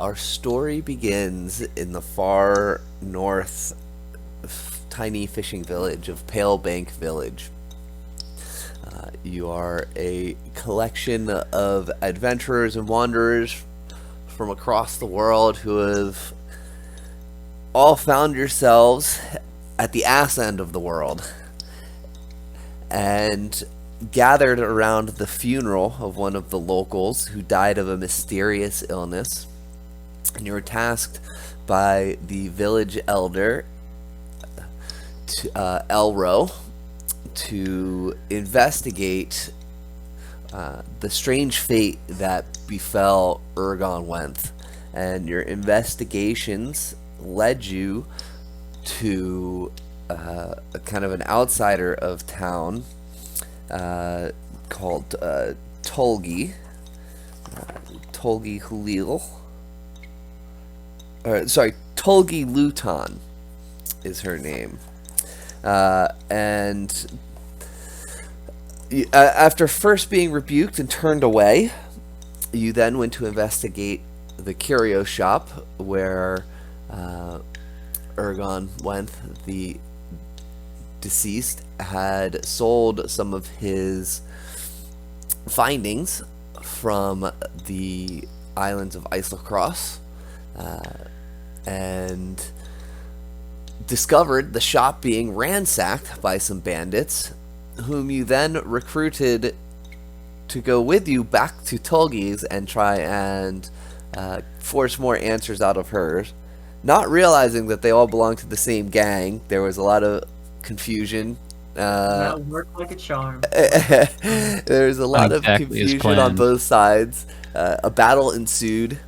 Our story begins in the far north tiny fishing village of Pale Bank Village. You are a collection of adventurers and wanderers from across the world who have all found yourselves at the ass end of the world and gathered around the funeral of one of the locals who died of a mysterious illness. And you were tasked by the village elder, Elro, to investigate the strange fate that befell Ergon Wenth. And your investigations led you to a kind of an outsider of town called Tolgi. Tolgi Hulil. Tolgi Luton is her name. And after first being rebuked and turned away, you then went to investigate the curio shop where Ergon Wenth, the deceased, had sold some of his findings from the islands of Islacross, and discovered the shop being ransacked by some bandits, whom you then recruited to go with you back to Tolgi's and try and force more answers out of hers, not realizing that they all belonged to the same gang. There was a lot of confusion. That worked like a charm. There was a lot of confusion on both sides. A battle ensued,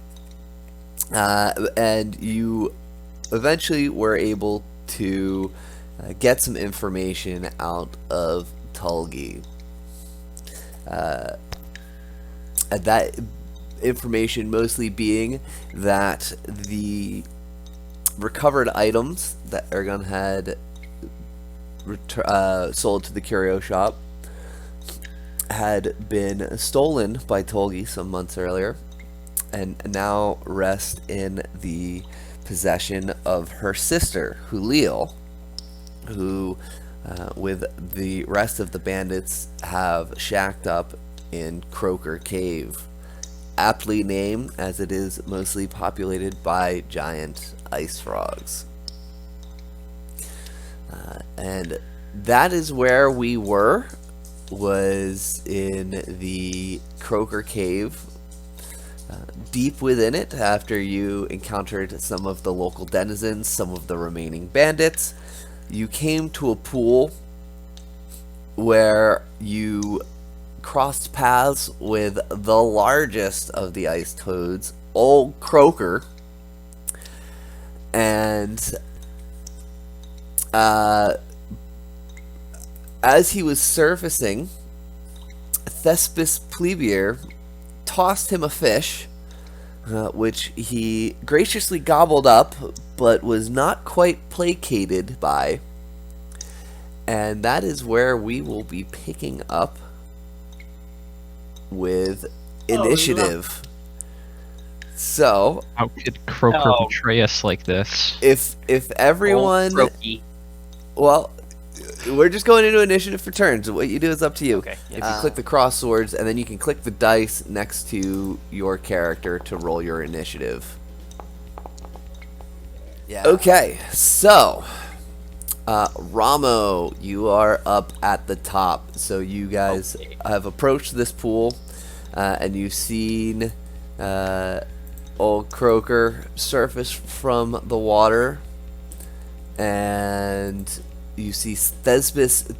and you eventually were able to get some information out of Tulgi. And that information mostly being that the recovered items that Ergon had sold to the curio shop had been stolen by Tolgi some months earlier, and now rest in the possession of her sister, Hulil, who, with the rest of the bandits, have shacked up in Croaker Cave, aptly named as it is mostly populated by giant ice frogs. And that is where we was in the Croaker Cave. Deep within it, after you encountered some of the local denizens, some of the remaining bandits, you came to a pool where you crossed paths with the largest of the ice toads, Old Croaker, and as he was surfacing, Thespis Plebier tossed him a fish, which he graciously gobbled up, but was not quite placated by. And that is where we will be picking up with initiative. So, how could Croaker betray us like this? If everyone, well, we're just going into initiative for turns. What you do is up to you. Okay. If you click the cross swords, and then you can click the dice next to your character to roll your initiative. Yeah. Okay, so Ramo, you are up at the top. So you guys have approached this pool, and you've seen Old Croaker surface from the water, and you see Thespis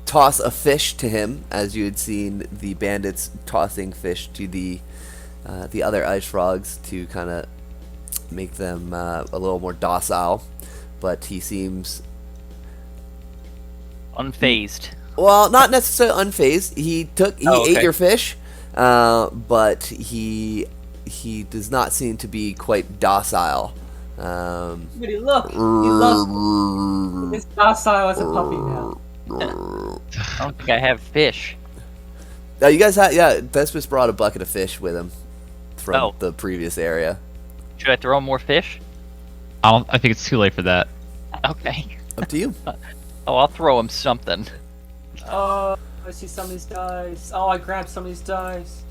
toss a fish to him, as you had seen the bandits tossing fish to the other ice frogs to kind of make them a little more docile. But he seems unfazed. Well, not necessarily unfazed. He ate your fish, but he does not seem to be quite docile. But look, he loves He's docile as a puppy now. I don't think I have fish. You guys have, Thespis brought a bucket of fish with him from the previous area. Should I throw him more fish? I think it's too late for that. Okay. Up to you. Oh, I'll throw him something. Oh, I see some of these dice. Oh, I grabbed some of these dice.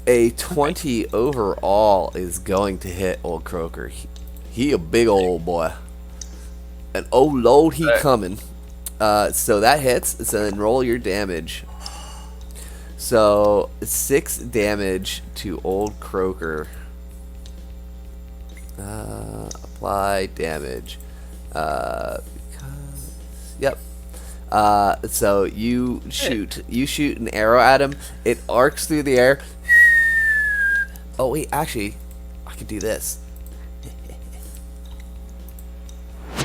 A 20 overall is going to hit Old Croaker. He a big old boy. And oh lord, he coming. So that hits. So then roll your damage. So 6 damage to Old Croaker. Apply damage. Yep. So you shoot an arrow at him. It arcs through the air. Oh wait, actually, I could do this.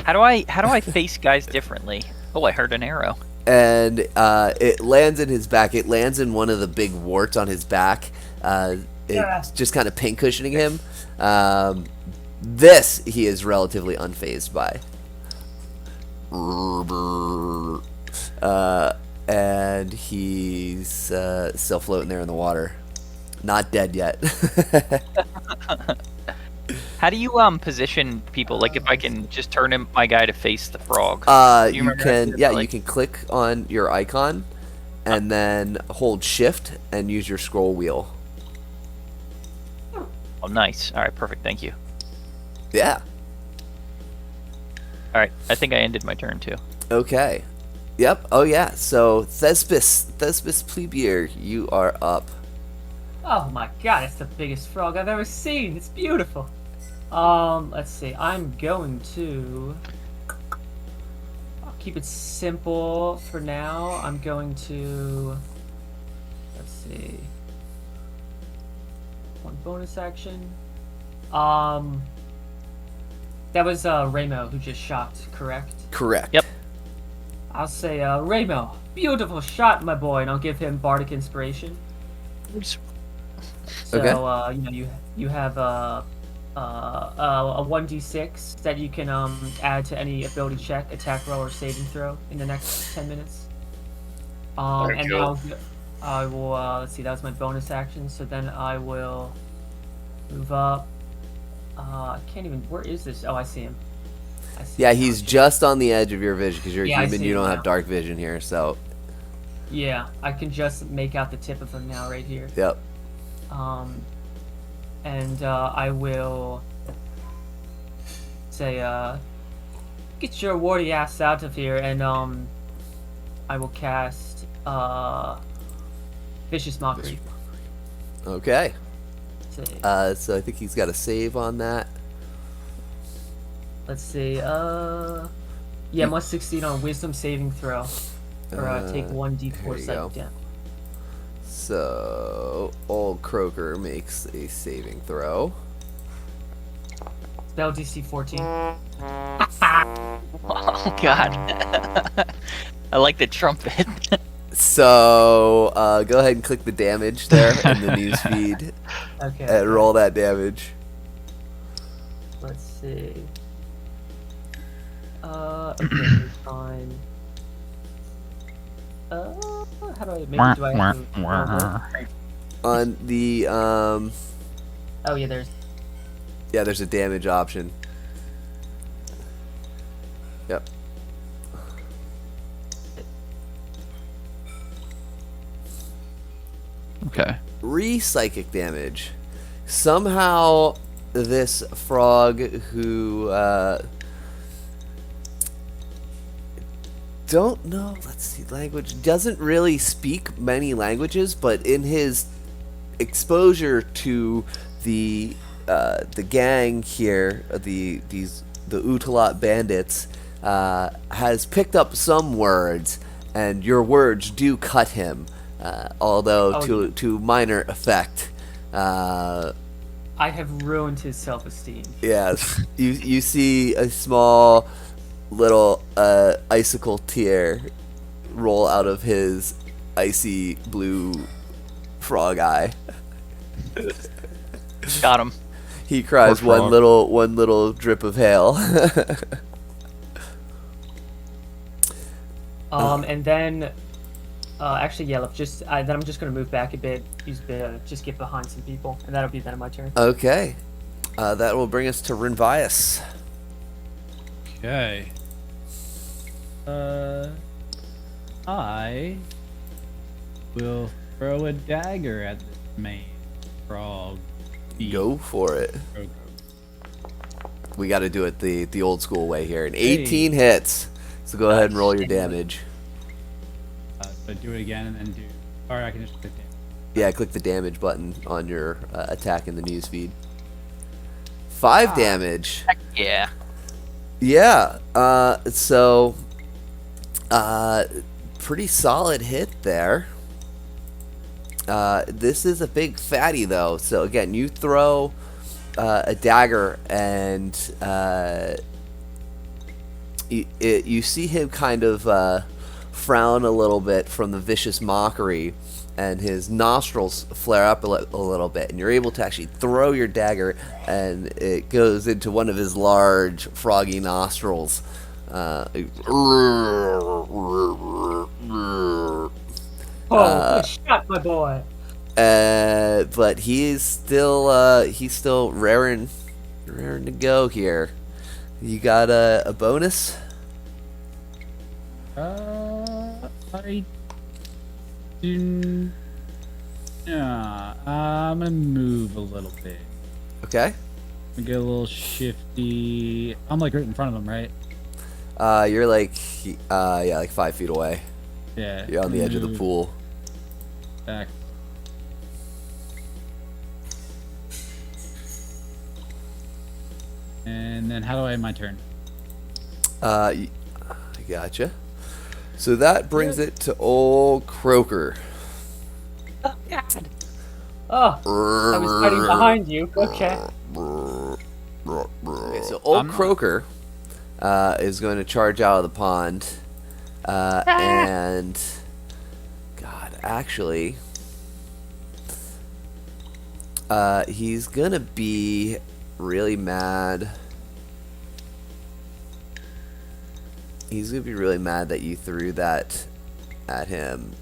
How do I face guys differently? Oh, I heard an arrow. And it lands in his back. It lands in one of the big warts on his back. It's just kind of pin cushioning him. This he is relatively unfazed by. And he's still floating there in the water. Not dead yet. How do you position people? Like if I can just turn my guy to face the frog. You can, yeah, you can click on your icon and then hold shift and use your scroll wheel. Oh, nice. All right, perfect. Thank you. Yeah. All right, I think I ended my turn too. Okay. Yep. Oh yeah. So Thespis Plebier, you are up. Oh my god, it's the biggest frog I've ever seen. It's beautiful. Let's see. I'm going to... I'll keep it simple for now. I'm going to... Let's see. One bonus action. That was Ramo who just shot, correct? Correct. Yep. I'll say, Ramo, beautiful shot, my boy, and I'll give him Bardic Inspiration. So, Okay. you have a 1d6 that you can add to any ability check, attack roll, or saving throw in the next 10 minutes. And cool. then I will let's see, that was my bonus action. So then I will move up. I can't even. Where is this? Oh, I see him. I see Yeah, him now. he's just on the edge of your vision because you're Yeah, I human. see You him don't now. have dark vision here, so Yeah, I can just make out the tip of him now, right here. yep. And I will say, get your warty ass out of here, and I will cast Vicious Mockery. Okay. Say, So I think he's got a save on that. let's see, yeah, must succeed on Wisdom saving throw, or take 1d4 here you go. psychic damage. So Old Croaker makes a saving throw. Spell DC 14. Oh God. I like the trumpet. So go ahead and click the damage there in the news feed Okay. and roll that damage. Let's see. Okay, fine. How do I maybe do I have to On the Oh yeah, there's a damage option. Yep. Okay. Psychic damage. Somehow this frog who don't know, let's see, language, doesn't really speak many languages, but in his exposure to the gang here, the Utalot bandits, has picked up some words, and your words do cut him, although to minor effect. I have ruined his self-esteem. Yes, you see a small little icicle tear roll out of his icy blue frog eye. Got him. He cries Poor one frog. little drip of hail. And then, actually, yeah, then I'm just gonna move back a bit, just get behind some people, and that'll be the end of my turn. Okay. That will bring us to Rinvias. Okay. I will throw a dagger at this main frog. Go for it. Croaker. We got to do it the old school way here. And 18 hits. So go ahead and roll your damage. So do it again and then do. Or I can just click it. Yeah, click the damage button on your attack in the news feed. 5 damage. Heck yeah. Yeah. So pretty solid hit there. This is a big fatty though. So again, you throw a dagger and you see him kind of frown a little bit from the vicious mockery, and his nostrils flare up a little bit, and you're able to actually throw your dagger, and it goes into one of his large froggy nostrils. Good shot, my boy. But he's still raring to go here. You got a bonus? I do. Yeah, I'm gonna move a little bit. Okay. I'm gonna get a little shifty. I'm like right in front of him, right? You're like like 5 feet away. Yeah. You're on the edge of the move pool. Back. And then how do I end my turn? I gotcha. So that brings it to Old Croaker. Oh, God. Oh, I was hiding behind you. Okay. Okay, so Old Croaker is going to charge out of the pond, and God, actually, he's gonna be really mad. He's gonna be really mad that you threw that at him,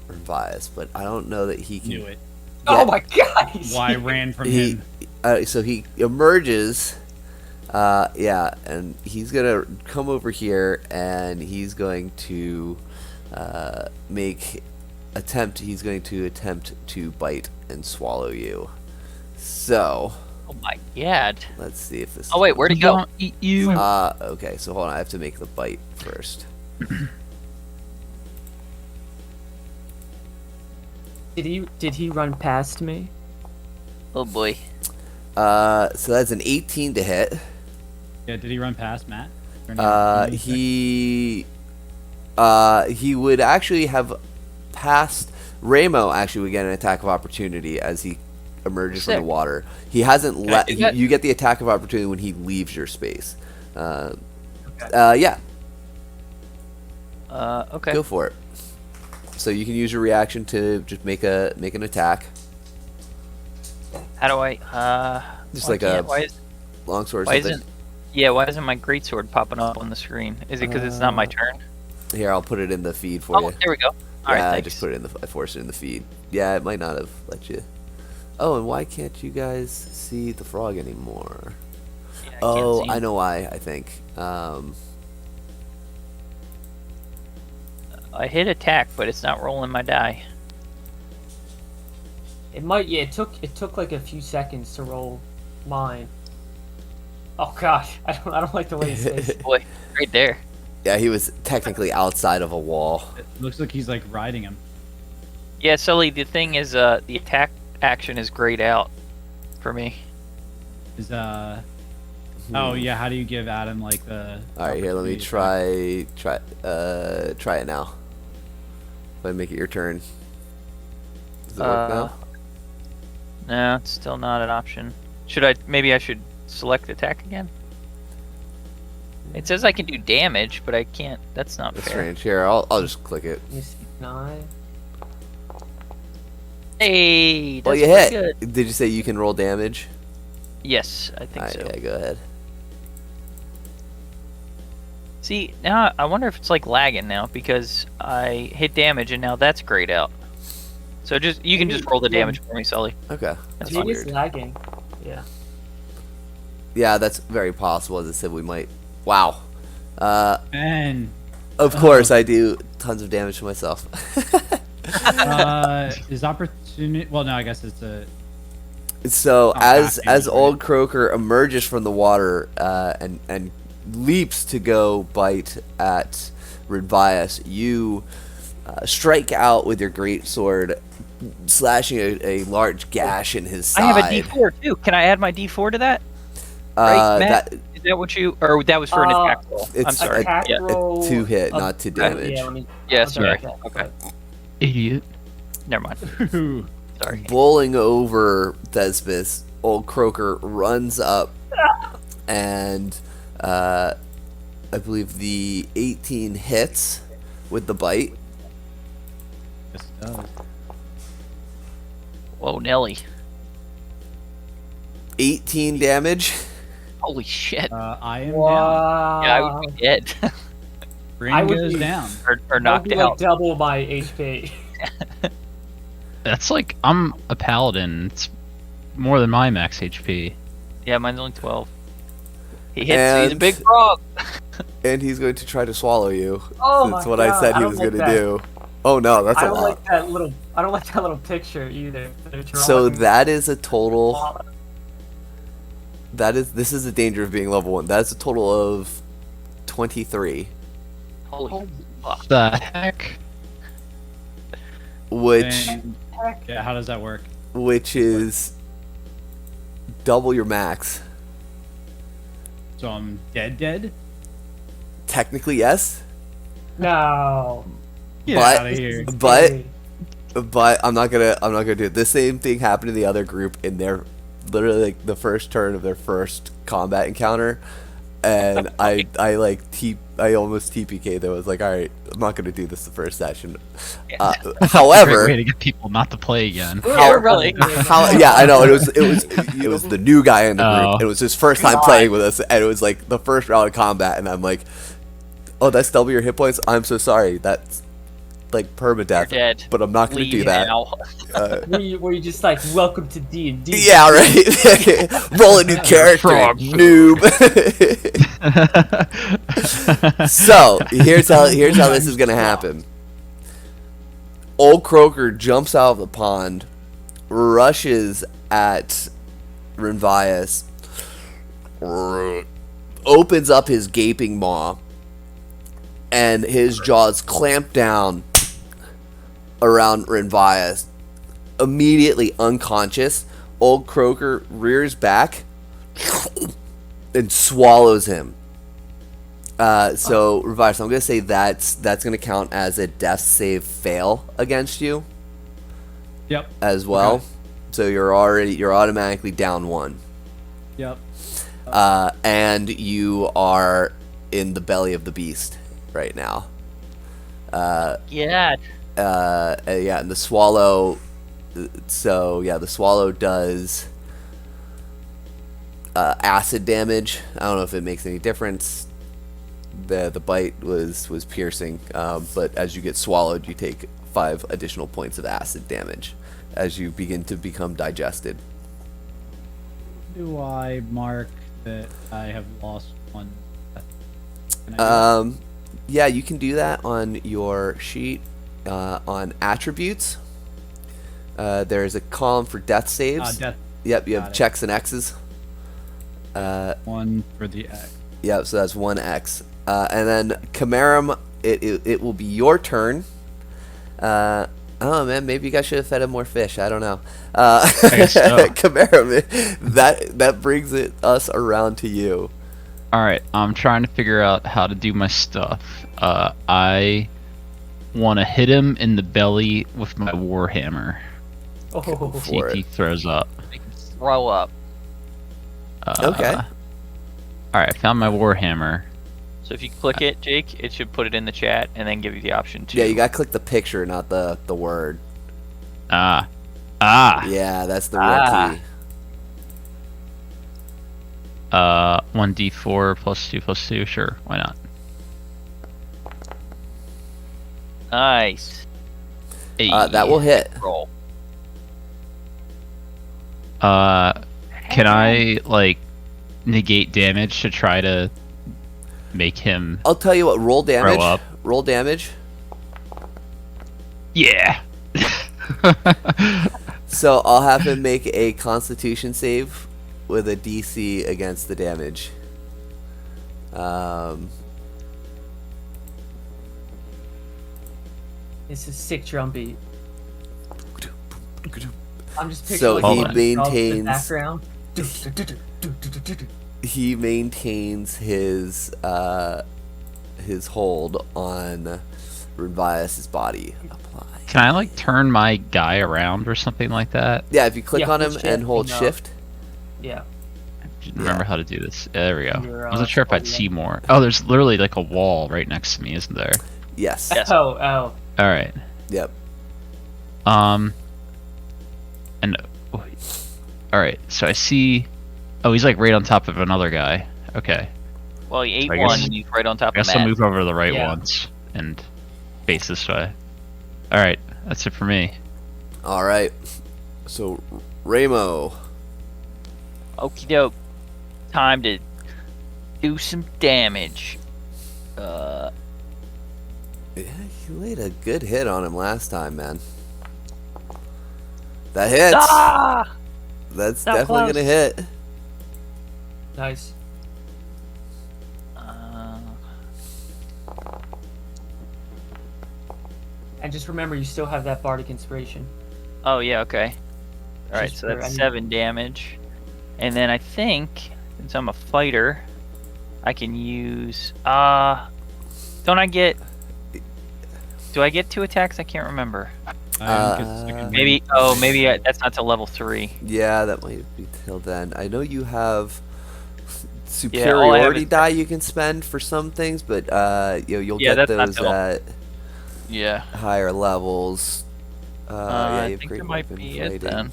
Revias, but I don't know that he can. Knew it. Oh my God! he's Why I here. ran from He, him. so he emerges, and he's gonna come over here, and he's going to He's going to attempt to bite and swallow you. So Oh my god. let's see if this. Oh wait, where'd he go? Don't eat you. Okay, so hold on. I have to make the bite first. Did he run past me? Oh boy. So that's an 18 to hit. Yeah, did he run past Matt? Or no? He would actually have passed. Ramo actually would get an attack of opportunity as he emerges from Sick. the water. He hasn't Can I let. do that? You get the attack of opportunity when he leaves your space. Yeah, Okay. go for it. So you can use your reaction to just make an attack. How do I? Just why like can't- a Why is? longsword or Why something. isn't? Yeah. Why isn't my greatsword popping up on the screen? Is it because it's not my turn? Here, I'll put it in the feed for Oh, you. there we go. All right. Yeah, I Thanks. just put it in the. I forced it in the feed. Yeah, it might not have let you. Oh, and why can't you guys see the frog anymore? Yeah, can't Oh, see. I know why. I think. I hit attack, but it's not rolling my die. It might. Yeah, it took like a few seconds to roll mine. Oh gosh, I don't like the way he's facing. Boy, right there. Yeah, he was technically outside of a wall. It looks like he's like riding him. Yeah, Sully. The thing is, the attack action is grayed out for me. Is Oh yeah, how do you give Adam like the? All right, here. Let me opportunity to try it now. Let me make it your turn. Does it work now? No, it's still not an option. Should I? Maybe I should select attack again. It says I can do damage, but I can't. That's not That's fair. strange. Here, I'll just click it. You see 9. Hey, that's Well, you pretty hit. good. Did you say you can roll damage? Yes, I think so. Yeah, go ahead. See, now I wonder if it's like lagging now because I hit damage and now that's grayed out. So you can just roll the damage for me, Sully. Okay, that's Maybe it's weird. lagging. Yeah. Yeah, that's very possible. As I said, we might. Wow. And Of course, I do tons of damage to myself. is opportunity? Well, no, I guess it's a. So as acting, Old Croaker emerges from the water and leaps to go bite at Ridvias, you strike out with your great sword, slashing a large gash in his side. I have a D4 too. Can I add my D4 to that? Right, Matt? Is that what you? Or that was for an attack roll? I'm it's sorry. Attack Yeah. roll to hit, of- not to damage. Yeah, let me, Yeah, I'll sorry. double check, Okay. but- Idiot. Never mind. Ooh. Sorry. Bowling over Thespis, Old Croaker runs up, and I believe the 18 hits with the bite. Yes, it does. Whoa, Nelly. 18 damage. Holy shit. I am down. Wow. Yeah, I would be dead. Ring I would goes be- down. or That would knocked be like out. double my HP. That's like I'm a paladin. It's more than my max HP. Yeah, mine's only 12. He hits. He's a And- big frog. And he's going to try to swallow you. Oh That's my what God, I said he don't was like going to that. do. Oh no, that's I a don't lot. like that little. I don't like that little picture either. They're So drawing- that is a total. This is the danger of being level 1. That's a total of 23, Holy fuck. The heck? which And, yeah, how does that work? is double your max. So I'm dead? Technically, yes, No. Get But- out of here. but I'm not gonna do it. The same thing happened to the other group in their literally like the first turn of their first combat encounter, and I almost TPK'd. I was like, all right, I'm not gonna do this the first session. Great However, way to get people not to play again. Yeah, really. yeah, I know it was the new guy in the group. Oh. It was his first time playing with us, and it was like the first round of combat, and I'm like, oh, that's double your hit points. I'm so sorry. That's like permadeath. You're dead. But I'm not gonna Leave do that. now. Were you just like, welcome to D&D? Yeah, right. Roll a new character, Frog. noob. So here's how this is gonna happen. Old Croaker jumps out of the pond, rushes at Renvias, opens up his gaping maw, and his jaws clamp down around Renvias. Immediately unconscious, Old Croaker rears back and swallows him. So Renvias, I'm gonna say that's gonna count as a death save fail against you Yep. as well. Okay. So you're automatically down 1. Yep. And you are in the belly of the beast right now. Yeah. Yeah, and the swallow. So yeah, the swallow does acid damage. I don't know if it makes any difference. The bite was piercing, but as you get swallowed, you take 5 additional points of acid damage as you begin to become digested. Do I mark that I have lost 1? Can I do that? Yeah, you can do that on your sheet on attributes. There's a column for death saves. Death Yep, you got have it. checks and X's. 1 for the X. Yep, so that's 1 X. And then Camarum, it will be your turn. I don't know, man. Maybe you guys should have fed him more fish. I don't know. guess so. Camarum, that brings us around to you. Alright, I'm trying to figure out how to do my stuff. I want to hit him in the belly with my warhammer. Oh, See For if he it. throws up. Throw up. Okay. Alright, I found my warhammer. So if you click it, Jake, it should put it in the chat and then give you the option to. Yeah, you gotta click the picture, not the word. Ah. Yeah, that's the real Ah. key. 1d4 plus 2, sure, why not? Nice. That will hit. Roll. Can I like negate damage to try to make him I'll tell you what. Roll damage. up? Roll damage. Yeah. So I'll have him make a Constitution save with a DC against the damage. It's a sick drum beat. I'm just picturing So like, he a bunch of drums in the maintains- background. He maintains his hold on Renvias' body. Apply. Can I like turn my guy around or something like that? Yeah, if you click Yeah, on him hold and shift hold and, shift. Yeah. Remember how to do this. There we go. Your, I wasn't sure if I'd see more. Oh, there's literally like a wall right next to me, isn't there? Yes. Yes. Oh. All right. Yep. And all right. So I see. Oh, he's like right on top of another guy. Okay. Well, he ate I one, guess- and he's right on top I of guess I'll Matt. move over to the right Yeah. ones and face this way. All right. That's it for me. All right. So Ramo. Okie doke. Time to do some damage. Yeah, you laid a good hit on him last time, man. That hits. Ah! That's so definitely close. gonna hit. Nice. And just remember, you still have that bardic inspiration. Oh yeah, okay. All right, Just so for that's any- 7 damage, and then I think since I'm a fighter, I can use. Don't I get? Do I get 2 attacks? I can't remember. Maybe. Oh, maybe that's not till level 3. Yeah, that might be till then. I know you have all I have superiority is- die you can spend for some things, but you'll Yeah, get that's not those till- at Yeah. higher levels. Yeah, I you have think great that might weapon be it fighting. then.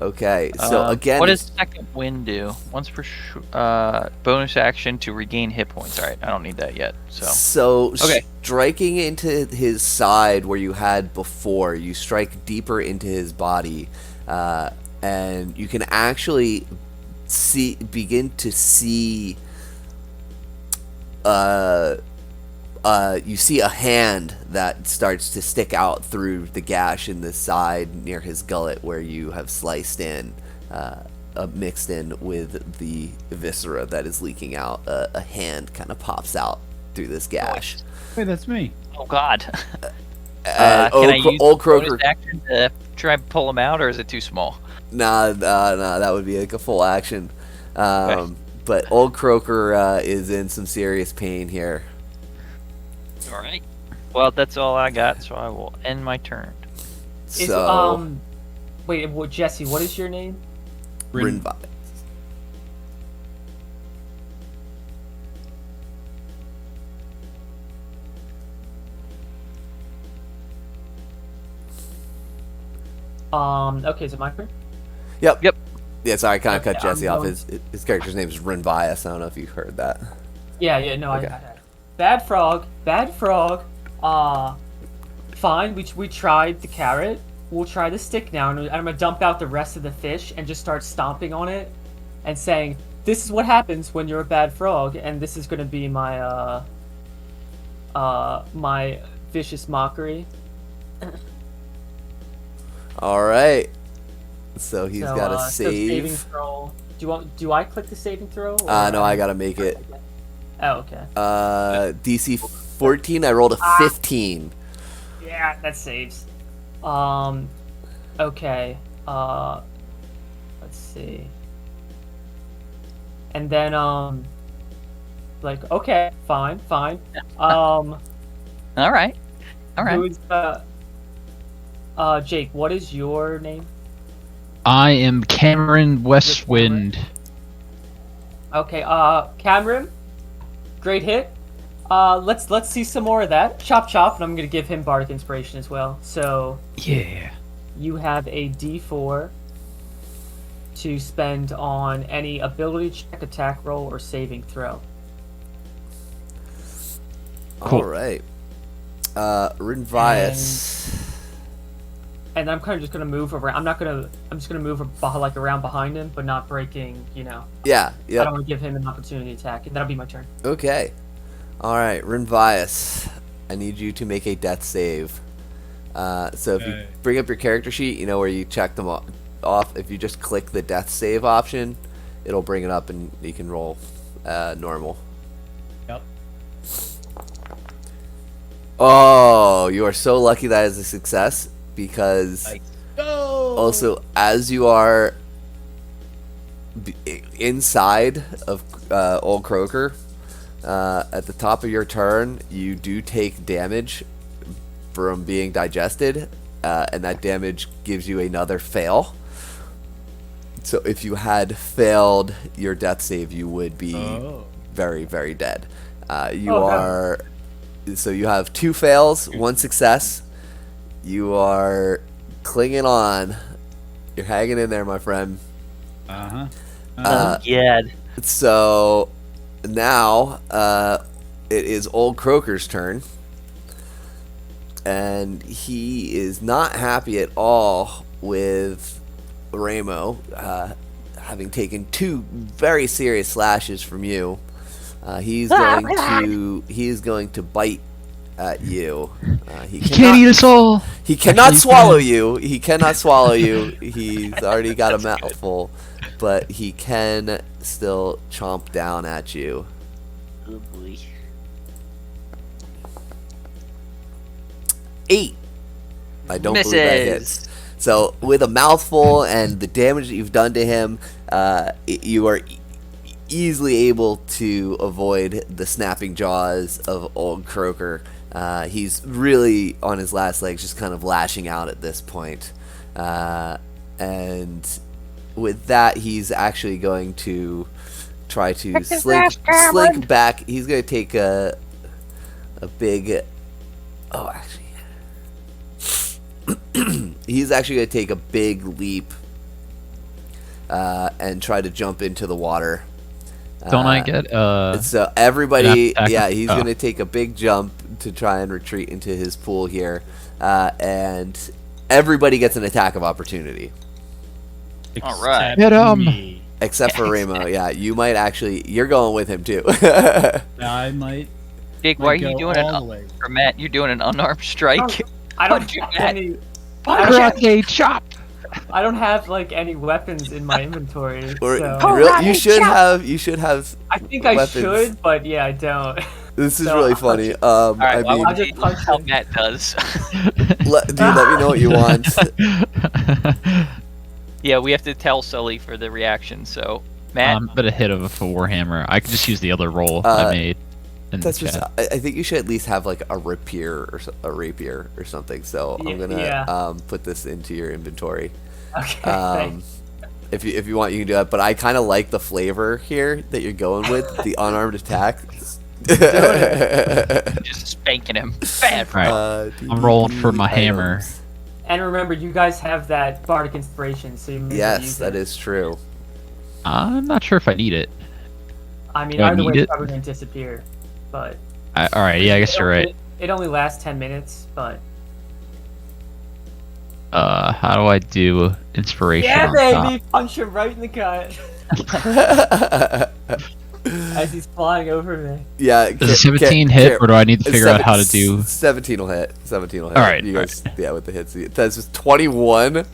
Okay, so again, what does second wind do? Once per bonus action to regain hit points. All right, I don't need that yet. So Okay. striking into his side where you had before, you strike deeper into his body, and you can actually begin to see. You see a hand that starts to stick out through the gash in the side near his gullet where you have sliced in, mixed in with the viscera that is leaking out. A hand kind of pops out through this gash. Wait, that's me. oh god. And Can I use Old bonus Croaker. action to try and pull him out, or is it too small? Nah, that would be like a full action. But Old Croaker is in some serious pain here. All right. Well, that's all I got, so I will end my turn. Is, So, wait, Jesse, what is your name? Rinvi. Okay, is it my turn? Yep. Yep. Yeah, sorry, I kind of Okay, cut Jesse I'm off. going- His character's name is Rinvias. I don't know if you heard that. Yeah, no, Okay. I Bad frog. Fine, we tried the carrot. We'll try the stick now, and I'm gonna dump out the rest of the fish and just start stomping on it and saying, "This is what happens when you're a bad frog," and this is gonna be my my vicious mockery. All right. So he's So, got a so saving save. throw. Do I click the saving throw? No, I gotta make it. Oh, okay. DC 14. I rolled a 15. Yeah, that saves. Okay. Let's see. And then, like, okay, fine. All right. Who's, Jake, what is your name? I am Cameron Westwind. Okay, Cameron, great hit. Let's see some more of that. Chop, and I'm gonna give him bardic inspiration as well. So Yeah. you have a D4 to spend on any ability check, attack roll, or saving throw. Cool. All right. Rinvias. and I'm kind of just gonna move around. I'm just gonna move like around behind him, but not breaking. Yeah. I Yep. don't want to give him an opportunity to attack, and that'll be my turn. Okay. All right, Rinvias, I need you to make a death save. So if you Okay. bring up your character sheet, where you check them off. If you just click the death save option, it'll bring it up and you can roll normal. Yep. Oh, you are so lucky that is a success because also as you are inside of Old Croaker, at the top of your turn, you do take damage from being digested, and that damage gives you another fail. So if you had failed your death save, you would be very, very dead. You Oh, no. are... So you have 2 fails, 1 success. You are clinging on. You're hanging in there, my friend. Yeah. So now it is Old Croaker's turn. And he is not happy at all with Ramo having taken 2 very serious slashes from you. He is going to bite at you. He Can't eat us all. He cannot swallow you. He cannot swallow you. He's already got a mouthful, but he can still chomp down at you. Oh boy. 8. I don't believe that hits. So with a mouthful and the damage that you've done to him, you are easily able to avoid the snapping jaws of Old Croaker. He's really on his last legs, just kind of lashing out at this point. And with that, he's actually going to try to slink back. He's going to take a big... Oh, actually... He's actually going to take a big leap and try to jump into the water. Don't I get So everybody, an attack? he's going to take a big jump to try and retreat into his pool here, and everybody gets an attack of opportunity All right. Get 'em. Me. except for Ramo. Yeah, you might actually. You're going with him too. I might. Dick, why are go you doing all the way. or Matt, you're doing an unarmed strike? I don't Punch have it, any. Karate chop. I don't have like any weapons in my inventory. Or So you should have. You should have. I think I weapons. should, but yeah, I don't. This is So, really I'll funny. All right, I well, mean, I'll just just punch how him. Matt does. dude, let me know what you want. Yeah, we have to tell Sully for the reaction. So, Matt, But a hit of a warhammer. I could just use the other roll I made. In That's the just. chat. I think you should at least have like a rapier or something. So I'm gonna Yeah. put this into your inventory. Okay. Thanks. If you want, you can do that. But I kind of like the flavor here that you're going with the unarmed attack. just spanking him. Bad. Alright. I'm rolling for my hammer. items. And remember, you guys have that bardic inspiration, so you may Yes, use that it. is true. I'm not sure if I need it. I mean, Do I either way, need it's it? probably gonna disappear. But Alright, yeah, I guess you're right. It only lasts 10 minutes, but How do I do inspiration? yeah, on baby, top? punch him right in the gut as he's flying over me. Yeah. Does a 17 hit, or do I need to figure out how to do? 17 will hit. 17 will hit. Alright, You guys, yeah, with the hits. That's just 21.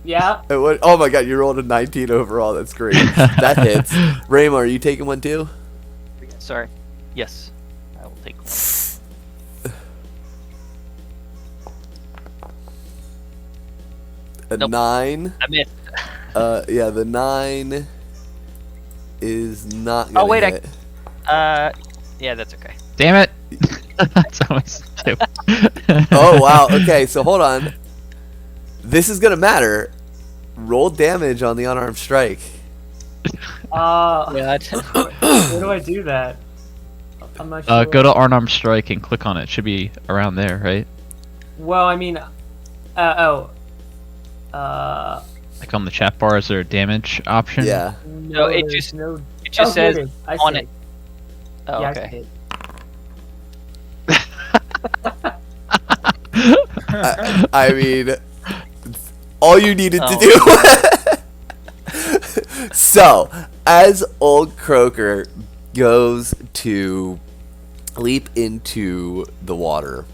Yeah. Oh my god, you rolled a 19 overall. That's great. That hits. Ramo, are you taking one too? Sorry. Yes, I will take one. A Nope. 9. I missed. Yeah, the 9 is not gonna Oh, wait, hit. Yeah, that's okay. Damn it! That's always two. Oh wow. Okay, so hold on. This is gonna matter. Roll damage on the unarmed strike. God. Where do I do that? I'm not sure. Go to unarmed strike and click on it. Should be around there, right? Well, I mean, Like on the chat bar, is there a damage option? Yeah. No, it there's just- no. It just here says it is. I on see it. Oh, Yeah, I okay. see it. I mean, all you needed to do. So, as Old Croaker goes to leap into the water,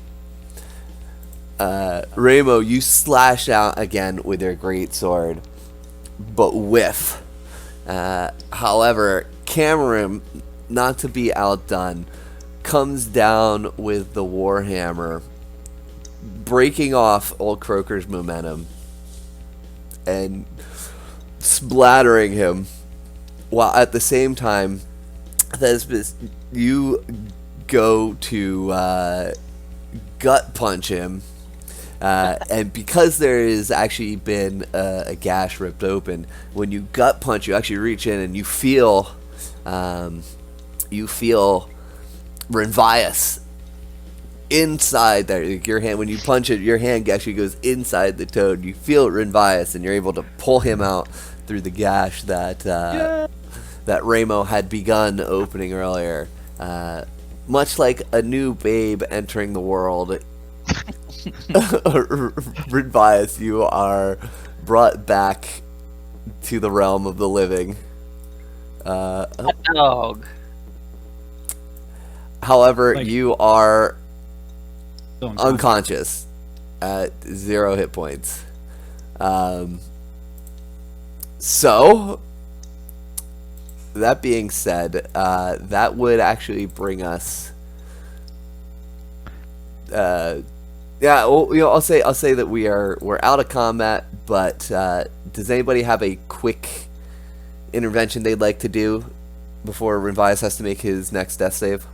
Ramo, you slash out again with your greatsword, but whiff. However, Cameron, not to be outdone, comes down with the warhammer, breaking off Old Croaker's momentum and splattering him, while at the same time, Thespis, you go to gut punch him, and because there has actually been a gash ripped open, when you gut punch, you actually reach in and you feel Renvias inside there. Your hand, when you punch it, your hand actually goes inside the toad. You feel Renvias, and you're able to pull him out through the gash that that Ramo had begun opening earlier. Much like a new babe entering the world, Renvias, you are brought back to the realm of the living. Dog. However, Like- you are So unconscious at 0 hit points. So, that being said, that would actually bring us. Yeah, well, I'll say that we're out of combat. But does anybody have a quick intervention they'd like to do before Renvias has to make his next death save?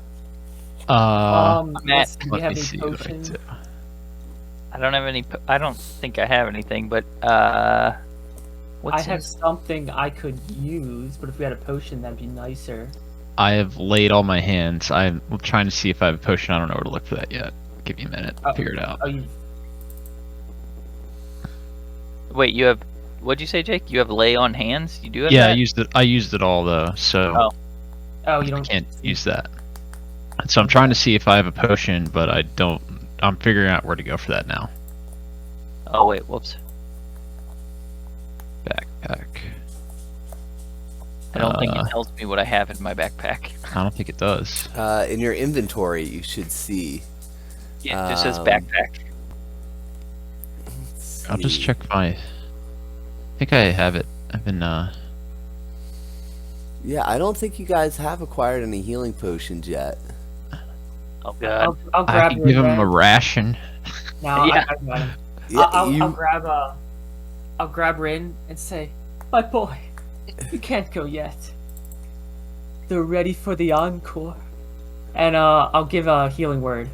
Let's see, do we let have me any see what I potion? do. I don't have any. I don't think I have anything, but I what's have in- something I could use, but if we had a potion, that'd be nicer. I have laid all my hands. I'm trying to see if I have a potion. I don't know where to look for that yet. Give me a minute. Figure it out. Oh, you Wait, you have. What'd you say, Jake? You have lay on hands? You do have Yeah, that? I used it all though, so you I don't can't use that. So I'm trying to see if I have a potion, but I don't. I'm figuring out where to go for that now. Oh wait, whoops. Backpack. I don't think it tells me what I have in my backpack. I don't think it does. In your inventory, you should see. Yeah, it just says Um, backpack. I'll just check my. I think I have it. I've been. Yeah, I don't think you guys have acquired any healing potions yet. Oh god. I'll I grab can your give him a advantage. ration. No, Yeah. I got him. Yeah, I'll grab Rin and say, "My boy, you can't go yet. They're ready for the encore." And I'll give a healing word.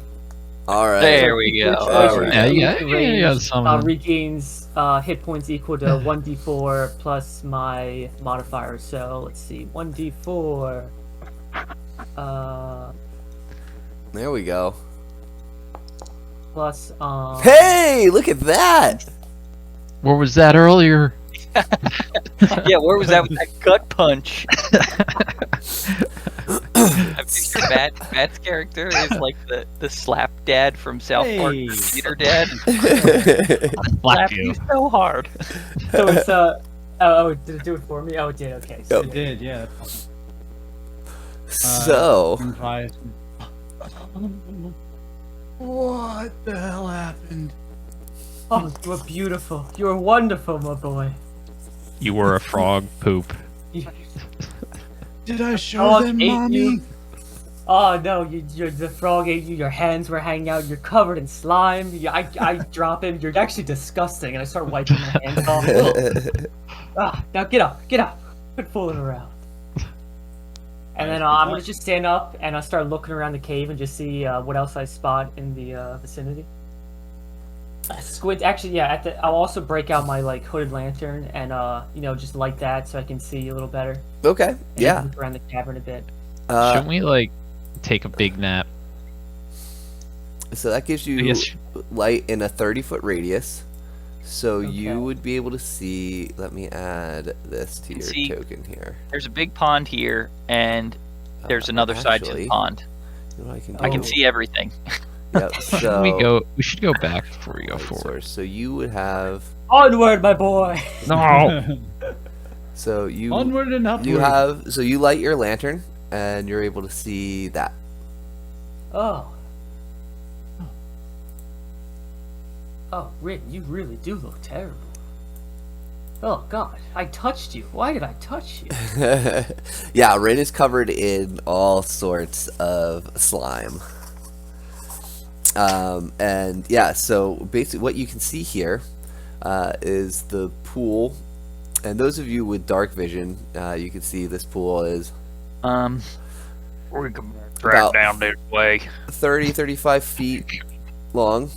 all right. There we go. Alright. Yeah, some. Regains hit points equal to 1d4 plus my modifier. So let's see, 1d4. There we go. Plus Hey, look at that! Where was that earlier? Yeah, where was that with that gut punch? I think your Matt's character is like the slap dad from South Park, Hey. Peter Dad. Slap Slap you. you so hard. so it's oh, did it do it for me? Oh, it did. Okay. So It did, yeah. So, Advice. What the hell happened? oh, you are beautiful. You are wonderful, my boy. You were a frog poop. Did I show Frog them, ate mommy? you. Oh no, the frog ate you. Your hands were hanging out. You're covered in slime. I drop him. You're actually disgusting, and I start wiping my hands off. Ugh. Now get up, quit fooling around. And then I'm gonna just stand up and I start looking around the cave and just see what else I spot in the vicinity. Squint. Actually, yeah. I'll also break out my like hooded lantern and just light that so I can see a little better. okay, And yeah. look around the cavern a bit. Shouldn't we like take a big nap? So that gives I you guess. light in a 30-foot radius. So Okay. you would be able to see. Let me add this to your See- token here. There's a big pond here, and there's another side to actually, the pond. You know what I can do? I can see everything. Yep. So We should go back before we go light forward. source. So you would have. Onward, my boy. No. So you. Onward and upward. You have. So you light your lantern, and you're able to see that. Oh. Oh, Rin, you really do look terrible. Oh God, I touched you. Why did I touch you? Yeah, Rin is covered in all sorts of slime. And yeah, so basically what you can see here is the pool. And those of you with dark vision, you can see this pool is We can drive down this way. 35 feet long.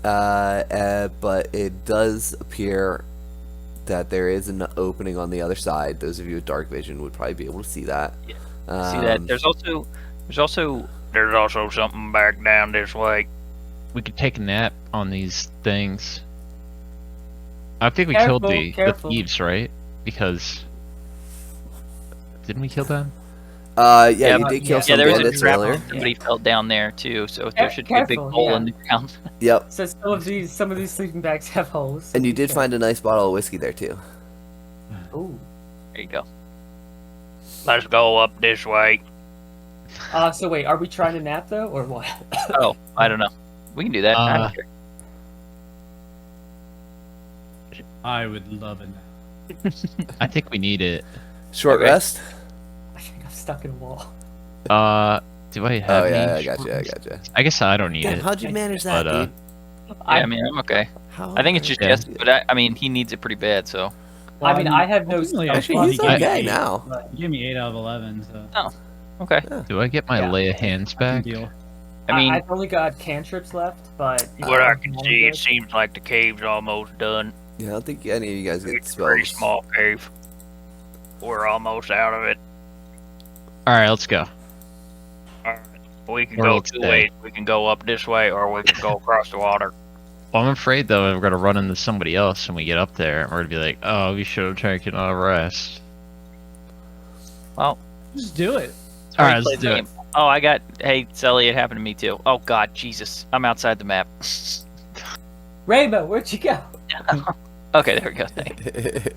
But it does appear that there is an opening on the other side. Those of you with dark vision would probably be able to see that. See that? There's also something back down this way. We could take a nap on these things. I think we Careful, killed the thieves, right? Because didn't we kill them? Yeah, you did kill yeah, some there was a bandits trap. earlier. Somebody fell down there too, so there should be a big Careful, hole yeah. in the ground. Yep. So some of these sleeping bags have holes. And you did find a nice bottle of whiskey there too. Ooh. There you go. Let's go up this way. So wait, are we trying to nap though, or what? Oh, I don't know. We can do that. I don't care. I would love it. I think we need it. Short Okay. rest? I think I'm stuck in a wall. Do I have? Oh yeah, any I gotcha. shortcuts? I guess I don't need Damn, it. how'd you manage that, But, dude? Yeah, I mean, I'm okay. How I think it's just Yeah. yes, but I mean, he needs it pretty bad, so. I mean, I have no. ultimately, Actually, he's I- okay now. But You gave me 8 out of 11, so Okay. Do I get my Yeah. lay of hands back? deal. I mean, I've only got cantrips left, but what I I'm can all see, good. it seems like the cave's almost done. Yeah, I don't think any of you guys get It's a pretty spells. small cave. We're almost out of it. All right, let's go. Alright. We can Or go let's two stay. ways. We can go up this way, or we can go across the water. Well, I'm afraid though we're gonna run into somebody else when we get up there, and we're gonna be like, "Oh, we should have taken a rest." Well, Just do it. All we right, played let's do the it. game. Oh, I got. Hey, Sully, it happened to me too. Oh God, Jesus, I'm outside the map. Rainbow, where'd you go? Okay, there we go. Thanks.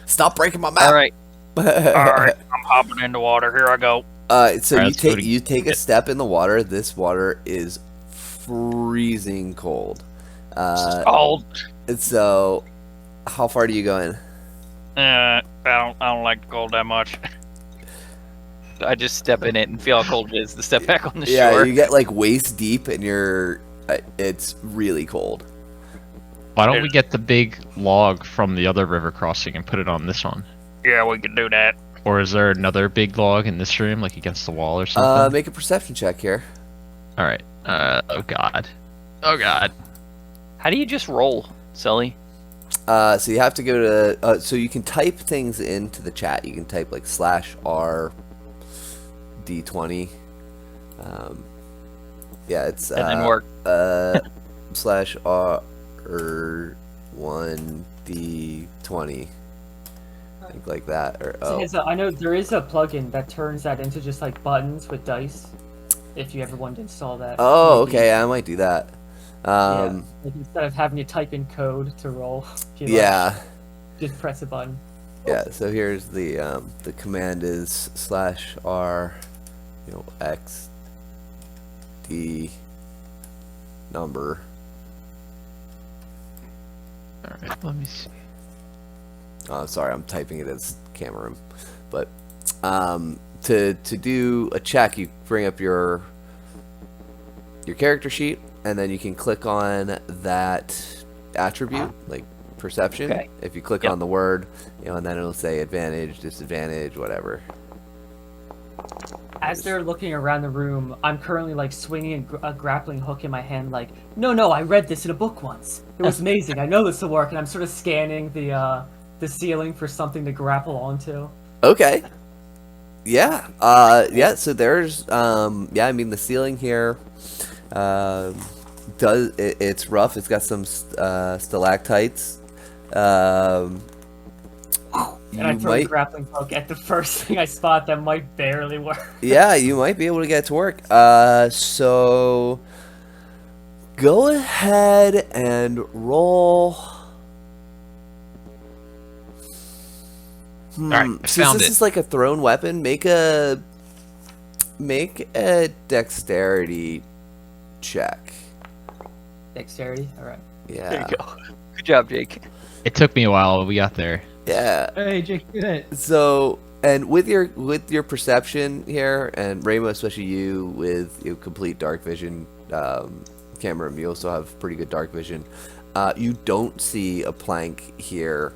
Stop breaking my map. All right, all right. I'm hopping in the water. Here I go. So All right, you let's go take to- you take a step in the water. This water is freezing cold. Cold. And so, how far do you go in? I don't like the cold that much. I just step in it and feel how cold it is to step back on the Yeah, shore. you get like waist deep, and it's really cold. Why don't we get the big log from the other river crossing and put it on this one? Yeah, we can do that. Or is there another big log in this room, like against the wall or something? Make a perception check here. All right. Oh God. Oh God. How do you just roll, Sully? So you have to go to. So you can type things into the chat. You can type like /r d20. Yeah, it's That didn't work. /r 1 d20. I think like that. Or I know there is a plugin that turns that into just like buttons with dice. If you ever wanted to install that. Oh, Maybe- okay. I might do that. Yeah, like instead of having to type in code to roll, you know, Yeah. just press a button. Yeah, so here's the command is /r, x d number. All right. Let me see. Oh, sorry, I'm typing it as camera room. But to do a check, you bring up your character sheet, and then you can click on that attribute, like perception. Okay. If you click Yep. on the word, and then it'll say advantage, disadvantage, whatever. As they're looking around the room, I'm currently like swinging a grappling hook in my hand, like, no, I read this in a book once. It was amazing. I know this will work, and I'm sort of scanning the ceiling for something to grapple onto. Okay. Yeah. Yeah. So there's I mean the ceiling here it's rough. It's got some stalactites. And I You throw a might, grappling hook at the first thing I spot that might barely work. yeah, you might be able to get it to work. So go ahead and roll. Alright, I Since found this it. is like a thrown weapon, make a dexterity check. Dexterity. All right. Yeah. There you go. Good job, Jake. It took me a while, but we got there. Yeah. Hey, Jake, did it. So, and with your perception here, and Ramo, especially you with complete dark vision, Cameron, you also have pretty good dark vision. You don't see a plank here,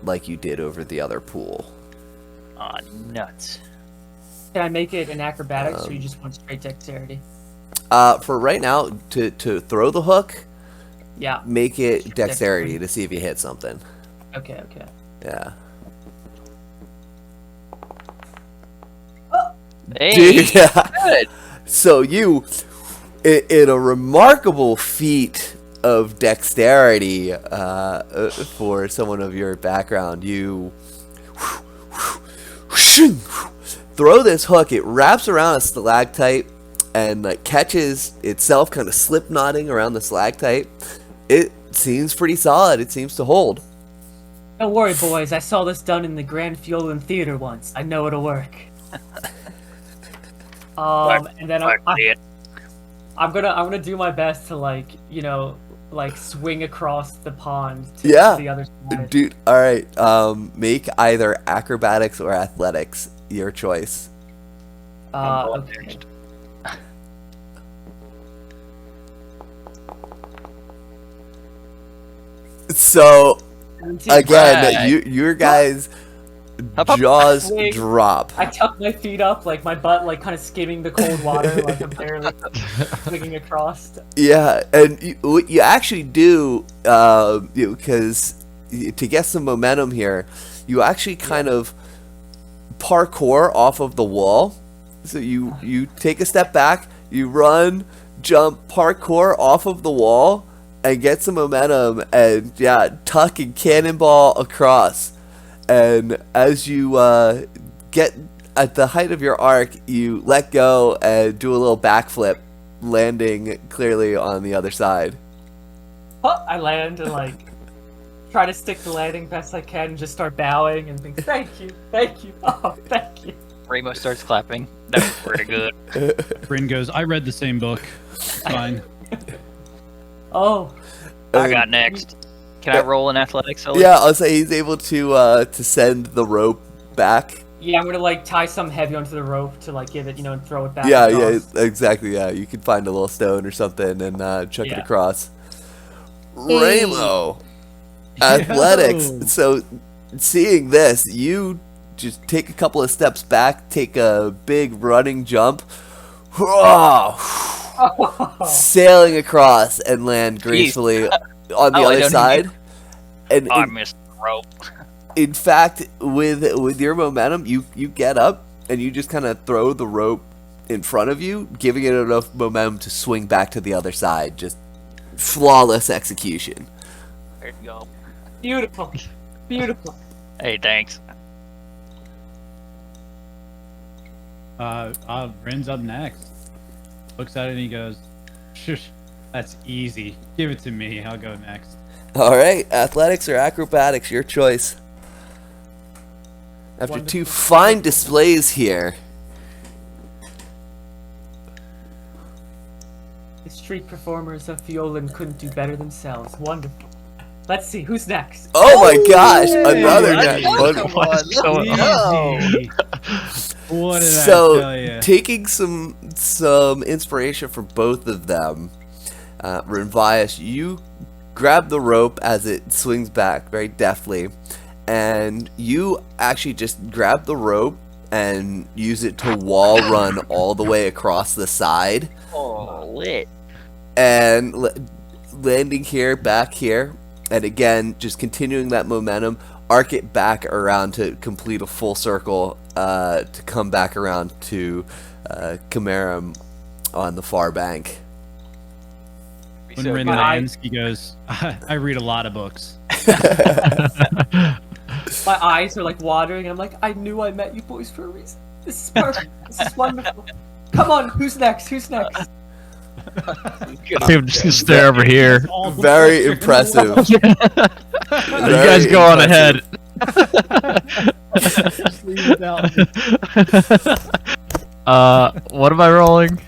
like you did over the other pool. Aw, nuts. Can I make it an acrobatics, or you just want straight dexterity? For right now, to throw the hook, Yeah. make it dexterity to see if you hit something. Okay. Okay. Yeah. Hey, Dude, yeah. good. So you, in a remarkable feat of dexterity for someone of your background, you throw this hook. It wraps around a stalactite and catches itself, kind of slip knotting around the stalactite. It seems pretty solid. It seems to hold. Don't worry, boys. I saw this done in the Grand Fiolan Theater once. I know it'll work. And then I'm gonna do my best to like swing across the pond to the other side. Dude. All right. Make either acrobatics or athletics. Your choice. Okay. So again, Right. your guys' Up, up. jaws Wait. drop. I tuck my feet up, like my butt, like kind of skimming the cold water, like I'm barely swinging across. Yeah, and what you actually do, because to get some momentum here, you actually kind of parkour off of the wall. So you take a step back, you run, jump, parkour off of the wall, and get some momentum, and tuck and cannonball across. And as you get at the height of your arc, you let go and do a little backflip, landing clearly on the other side. I land and like try to stick the landing best I can, and just start bowing and think, thank you, oh, thank you. Ramo starts clapping. That was pretty good. Bryn goes, I read the same book. It's fine. Oh, I got next. Can I roll in athletics? Sully? Yeah, I'll say he's able to send the rope back. yeah, I'm gonna like tie some heavy onto the rope to like give it, and throw it back. Yeah, across. exactly. Yeah, you can find a little stone or something and chuck it Yeah. across. Ramo, athletics. Yo. So, seeing this, you just take a couple of steps back, take a big running jump, sailing across and land gracefully on the Oh, I other don't side. And Oh, I missed the rope. in fact, with your momentum, you get up and you just kind of throw the rope in front of you, giving it enough momentum to swing back to the other side. Just flawless execution. There you go. Beautiful, beautiful. Hey, thanks. Bryn's up next. Looks at it and he goes, shush, that's easy. Give it to me. I'll go next. All right, athletics or acrobatics, your choice. After Wonderful. two fine displays here. The street performers of Fiolan couldn't do better themselves. Wonderful. Let's see, who's next? Oh my gosh, Hey, another what? net. What- What's going on? Easy. What did I So, tell you? taking some inspiration from both of them, Renvias, you grab the rope as it swings back very deftly, and you actually just grab the rope and use it to wall run all the way across the side, Oh, lit. and landing here, back here, and again, just continuing that momentum, arc it back around to complete a full circle, to come back around to Camarum on the far bank. When So Rin good. lands, he goes, I read a lot of books. My eyes are like watering, and I'm like, I knew I met you boys for a reason. This is perfect. This is wonderful. Come on, who's next? Who's next? I'm just gonna stare over here. All the Very pressure in the impressive. You guys go on ahead. world. Just leave it out. What am I rolling?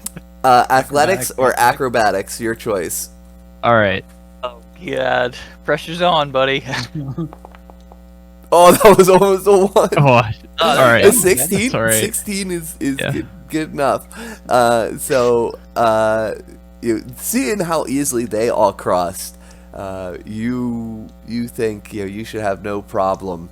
Athletics or Acrobatics. acrobatics, your choice. All right. Oh god, pressure's on, buddy. Oh, that was almost a 1. Oh, all right. A 16? All right. 16 is Yeah. good enough. You seeing how easily they all crossed, you think you should have no problem.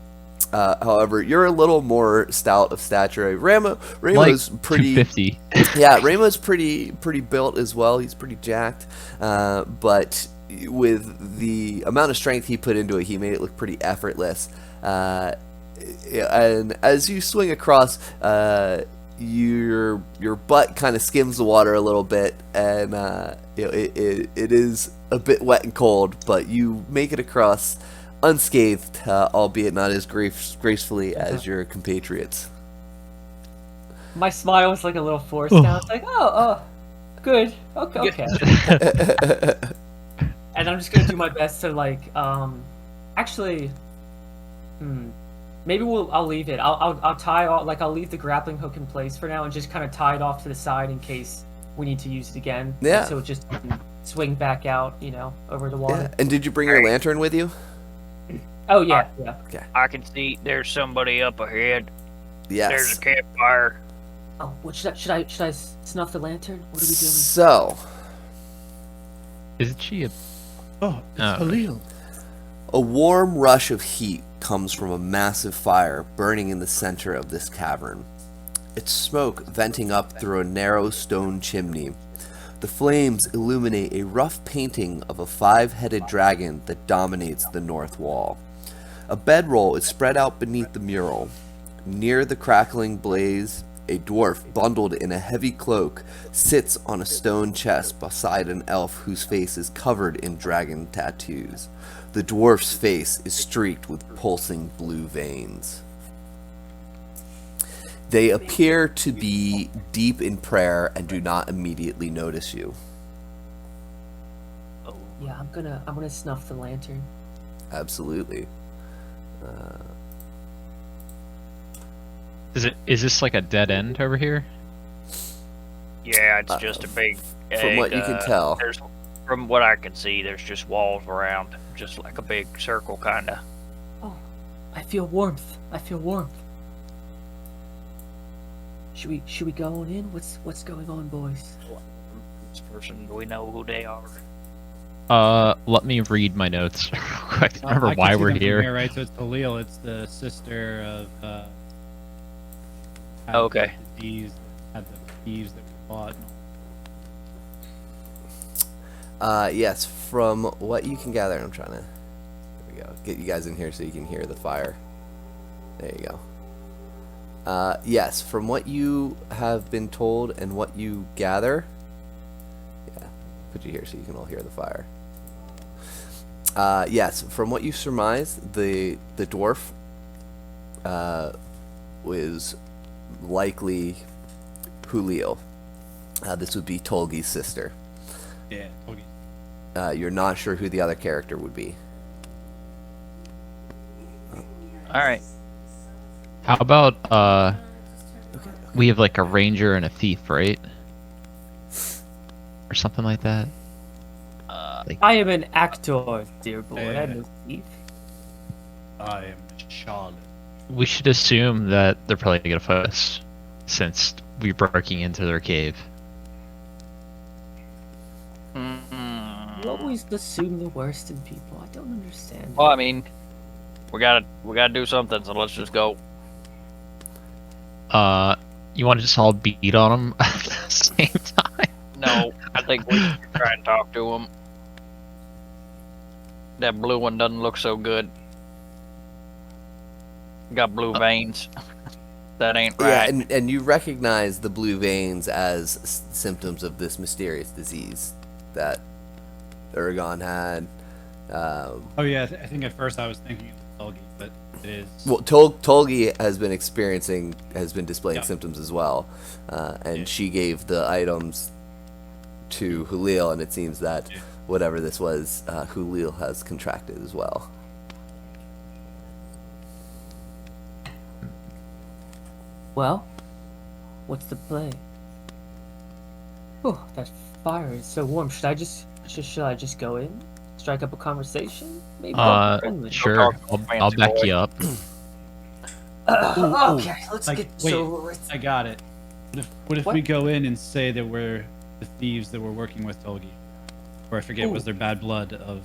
However, you're a little more stout of stature. Ramo's Like pretty. 250. Yeah, Ramo's pretty built as well. He's pretty jacked, but with the amount of strength he put into it, he made it look pretty effortless. And as you swing across, your butt kind of skims the water a little bit, and it is a bit wet and cold, but you make it across unscathed, albeit not as gracefully as your compatriots. My smile was like a little forced now. It's like, oh, good. Okay. And I'm just gonna do my best to like, actually, maybe I'll leave it. I'll tie off, like I'll leave the grappling hook in place for now and just kind of tie it off to the side in case we need to use it again. Yeah. So it just can swing back out, over the water. Yeah. And did you bring your lantern with you? Oh yeah. I can see there's somebody up ahead. There's Yes. a campfire. Oh, what should I snuff the lantern? What are we doing? So, Is she a... Oh, it's Oh. Halil. a warm rush of heat comes from a massive fire burning in the center of this cavern. Its smoke venting up through a narrow stone chimney. The flames illuminate a rough painting of a 5-headed dragon that dominates the north wall. A bedroll is spread out beneath the mural. Near the crackling blaze, a dwarf bundled in a heavy cloak sits on a stone chest beside an elf whose face is covered in dragon tattoos. The dwarf's face is streaked with pulsing blue veins. They appear to be deep in prayer and do not immediately notice you. Yeah, I'm gonna snuff the lantern. Absolutely. Is this like a dead end over here? Yeah, it's just a big. From what you can tell. From what I can see, there's just walls around, just like a big circle, kinda. Oh, I feel warmth. Should we go on in? What's going on, boys? This person, do we know who they are? Let me read my notes real quick. I remember I can why see we're them from here. Right, so it's Halil. It's the sister of. Had Okay. The disease, had the thieves that we fought. Yes, from what you can gather, I'm trying to. There we go. Get you guys in here so you can hear the fire. There you go. Yes, from what you have been told and what you gather. Yeah, put you here so you can all hear the fire. Yes, from what you surmise, the dwarf was likely Julio. This would be Tolgi's sister. Yeah. Okay. You're not sure who the other character would be. All right. How about we have like a ranger and a thief, right? Or something like that. I am an actor, dear boy. Yeah. I'm a thief. I am Charlotte. We should assume that they're probably gonna fight us, since we're breaking into their cave. You always assume the worst in people. I don't understand. Well, I mean, we gotta do something. So let's just go. You want to just all beat on them at the same time? No, I think we should try and talk to him. That blue one doesn't look so good. Got blue veins. That ain't right. Yeah, and you recognize the blue veins as symptoms of this mysterious disease that Uragon had. Oh yeah, I think at first I was thinking of Helgi, but it is. Well, Tolgi has been displaying symptoms as well, and she gave the items to Hulil, and it seems that whatever this was, Hulil has contracted as well. Well, what's the play? Oh, that fire is so warm. Should I just go in, strike up a conversation? Maybe talk friendly. Sure. I'll back you up. Okay, let's Like, get wait, over with. I got it. What if What? we go in and say that we're the thieves that were working with Tolgi? Or I forget, was there bad blood of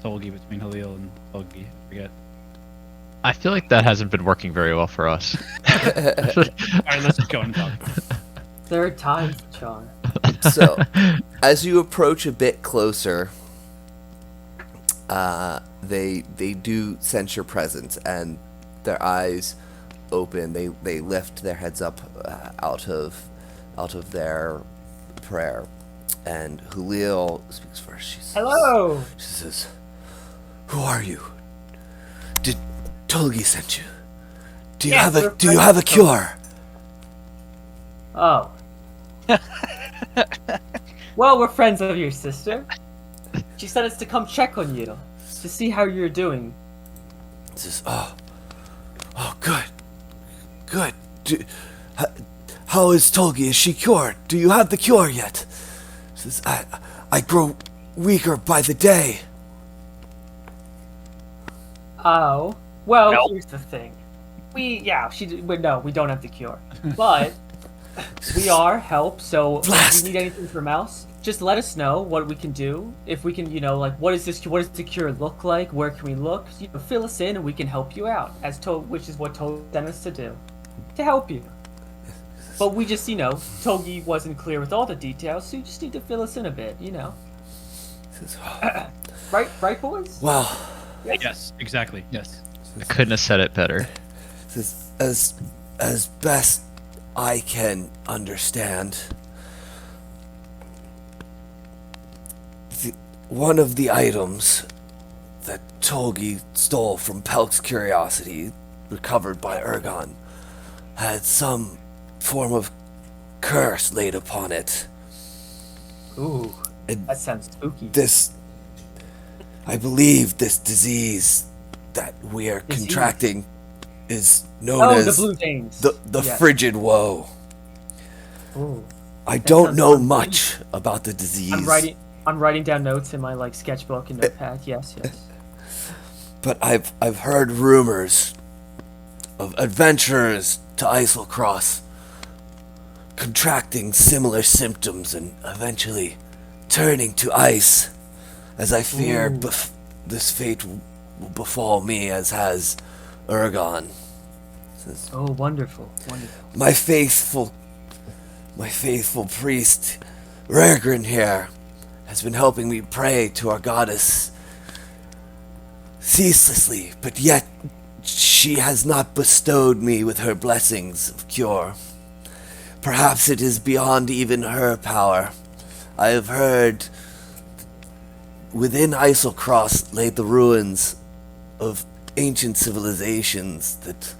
Tolgi between Halil and Tolgi? I forget. I feel like that hasn't been working very well for us. Alright, let's just go and talk. Third time's the charm. So, as you approach a bit closer, they do sense your presence, and their eyes open. They lift their heads up out of their prayer, and Hulil speaks first. She says, Hello. She says, "Who are you? Did Tolgi sent you? Do you Yes, have we're a friends. cure?" Oh. Well, we're friends of your sister. She said us to come check on you to see how you're doing. He says, "Oh, good. How is Tolgi? Is she cured? Do you have the cure yet?" He says, I grow weaker by the day." Oh. Well, Nope. here's the thing. We don't have the cure. But we are help, so if you need anything from us, just let us know what we can do. If we can, what does the cure look like? Where can we look? Fill us in and we can help you out, which is what Togi sent us to do. To help you. But we just, Togi wasn't clear with all the details, so you just need to fill us in a bit, He says, Right, boys? "Well," Yes, exactly. Yes. I couldn't have said it better. he says, as best I can understand, one of the items that Tolgi stole from Pelk's Curiosity, recovered by Ergon, had some form of curse laid upon it. Ooh, And that sounds spooky. I believe this disease that we are Disease. contracting is known Oh, as the blue veins. the Yes. Frigid Woe. Ooh. I don't sounds know fun. much about the disease. I'm writing down notes in my sketchbook and notepad. Yes. But I've heard rumors of adventurers to Islecross contracting similar symptoms and eventually turning to ice, as I fear this fate will befall me as has Ergon. Says, Oh, wonderful. my faithful priest, Rargrin here, has been helping me pray to our goddess ceaselessly, but yet she has not bestowed me with her blessings of cure. Perhaps it is beyond even her power. I have heard within Islecross lay the ruins of ancient civilizations that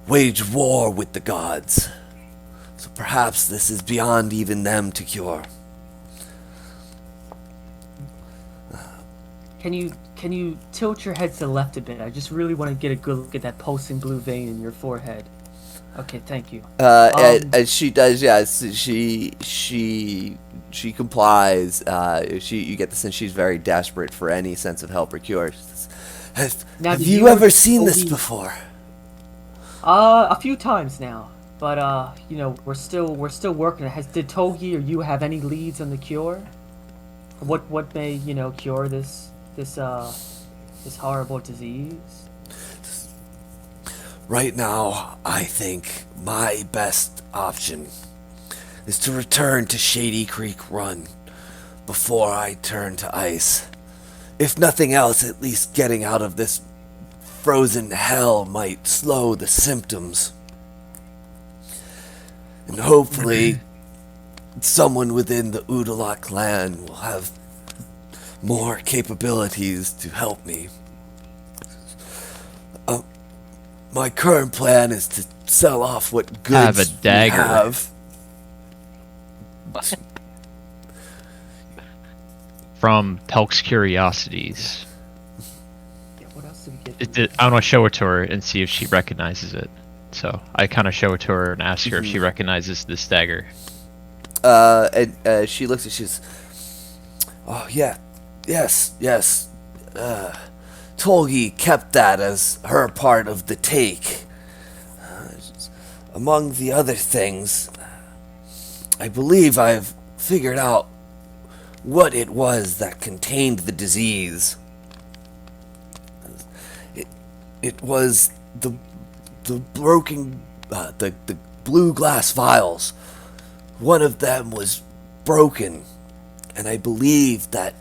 waged war with the gods. So perhaps this is beyond even them to cure. Can you tilt your head to the left a bit? I just really want to get a good look at that pulsing blue vein in your forehead. Okay, thank you. And she does, yes. She complies. You get the sense she's very desperate for any sense of help or cure. She says, Now, have did you you ever ever seen this Togi- before? A few times now, but we're still working. Did Togi or you have any leads on the cure? What may cure this horrible disease? Right now, I think my best option is to return to Shady Creek Run before I turn to ice. If nothing else, at least getting out of this frozen hell might slow the symptoms. And hopefully, someone within the Udala clan will have more capabilities to help me. my current plan is to sell off what goods Have a we dagger. have. From Pelk's Curiosities. Yeah, what else did we get? I want to show it to her and see if she recognizes it. So I kind of show it to her and ask her if she recognizes this dagger. And she looks at she's, oh yeah, yes. Tolgi kept that as her part of the take. Among the other things, I believe I've figured out what it was that contained the disease. It was the broken, the blue glass vials. One of them was broken, and I believe that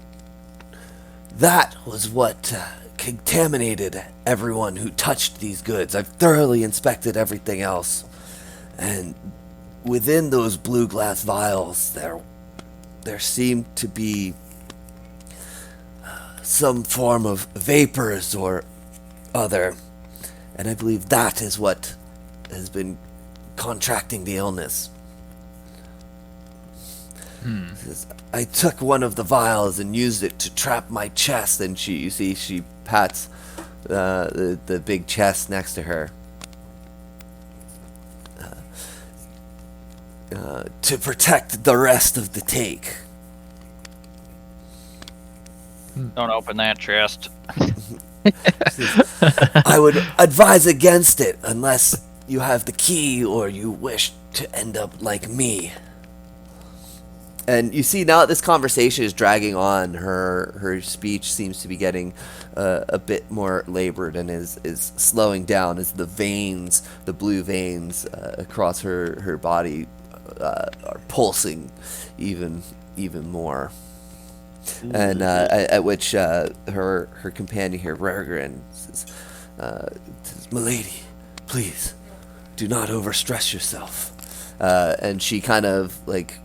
was what contaminated everyone who touched these goods. I've thoroughly inspected everything else, and within those blue glass vials, there seemed to be some form of vapors or other, and I believe that is what has been contracting the illness. Says, I took one of the vials and used it to trap my chest, and she pats the big chest next to her. To protect the rest of the take. Don't open that chest. I would advise against it unless you have the key or you wish to end up like me. And you see now that this conversation is dragging on, her speech seems to be getting a bit more labored and is slowing down as the veins, the blue veins across her body are pulsing even more. Ooh. And at which her companion here, Rergrin, says, "Milady, please do not overstress yourself." And she kind of like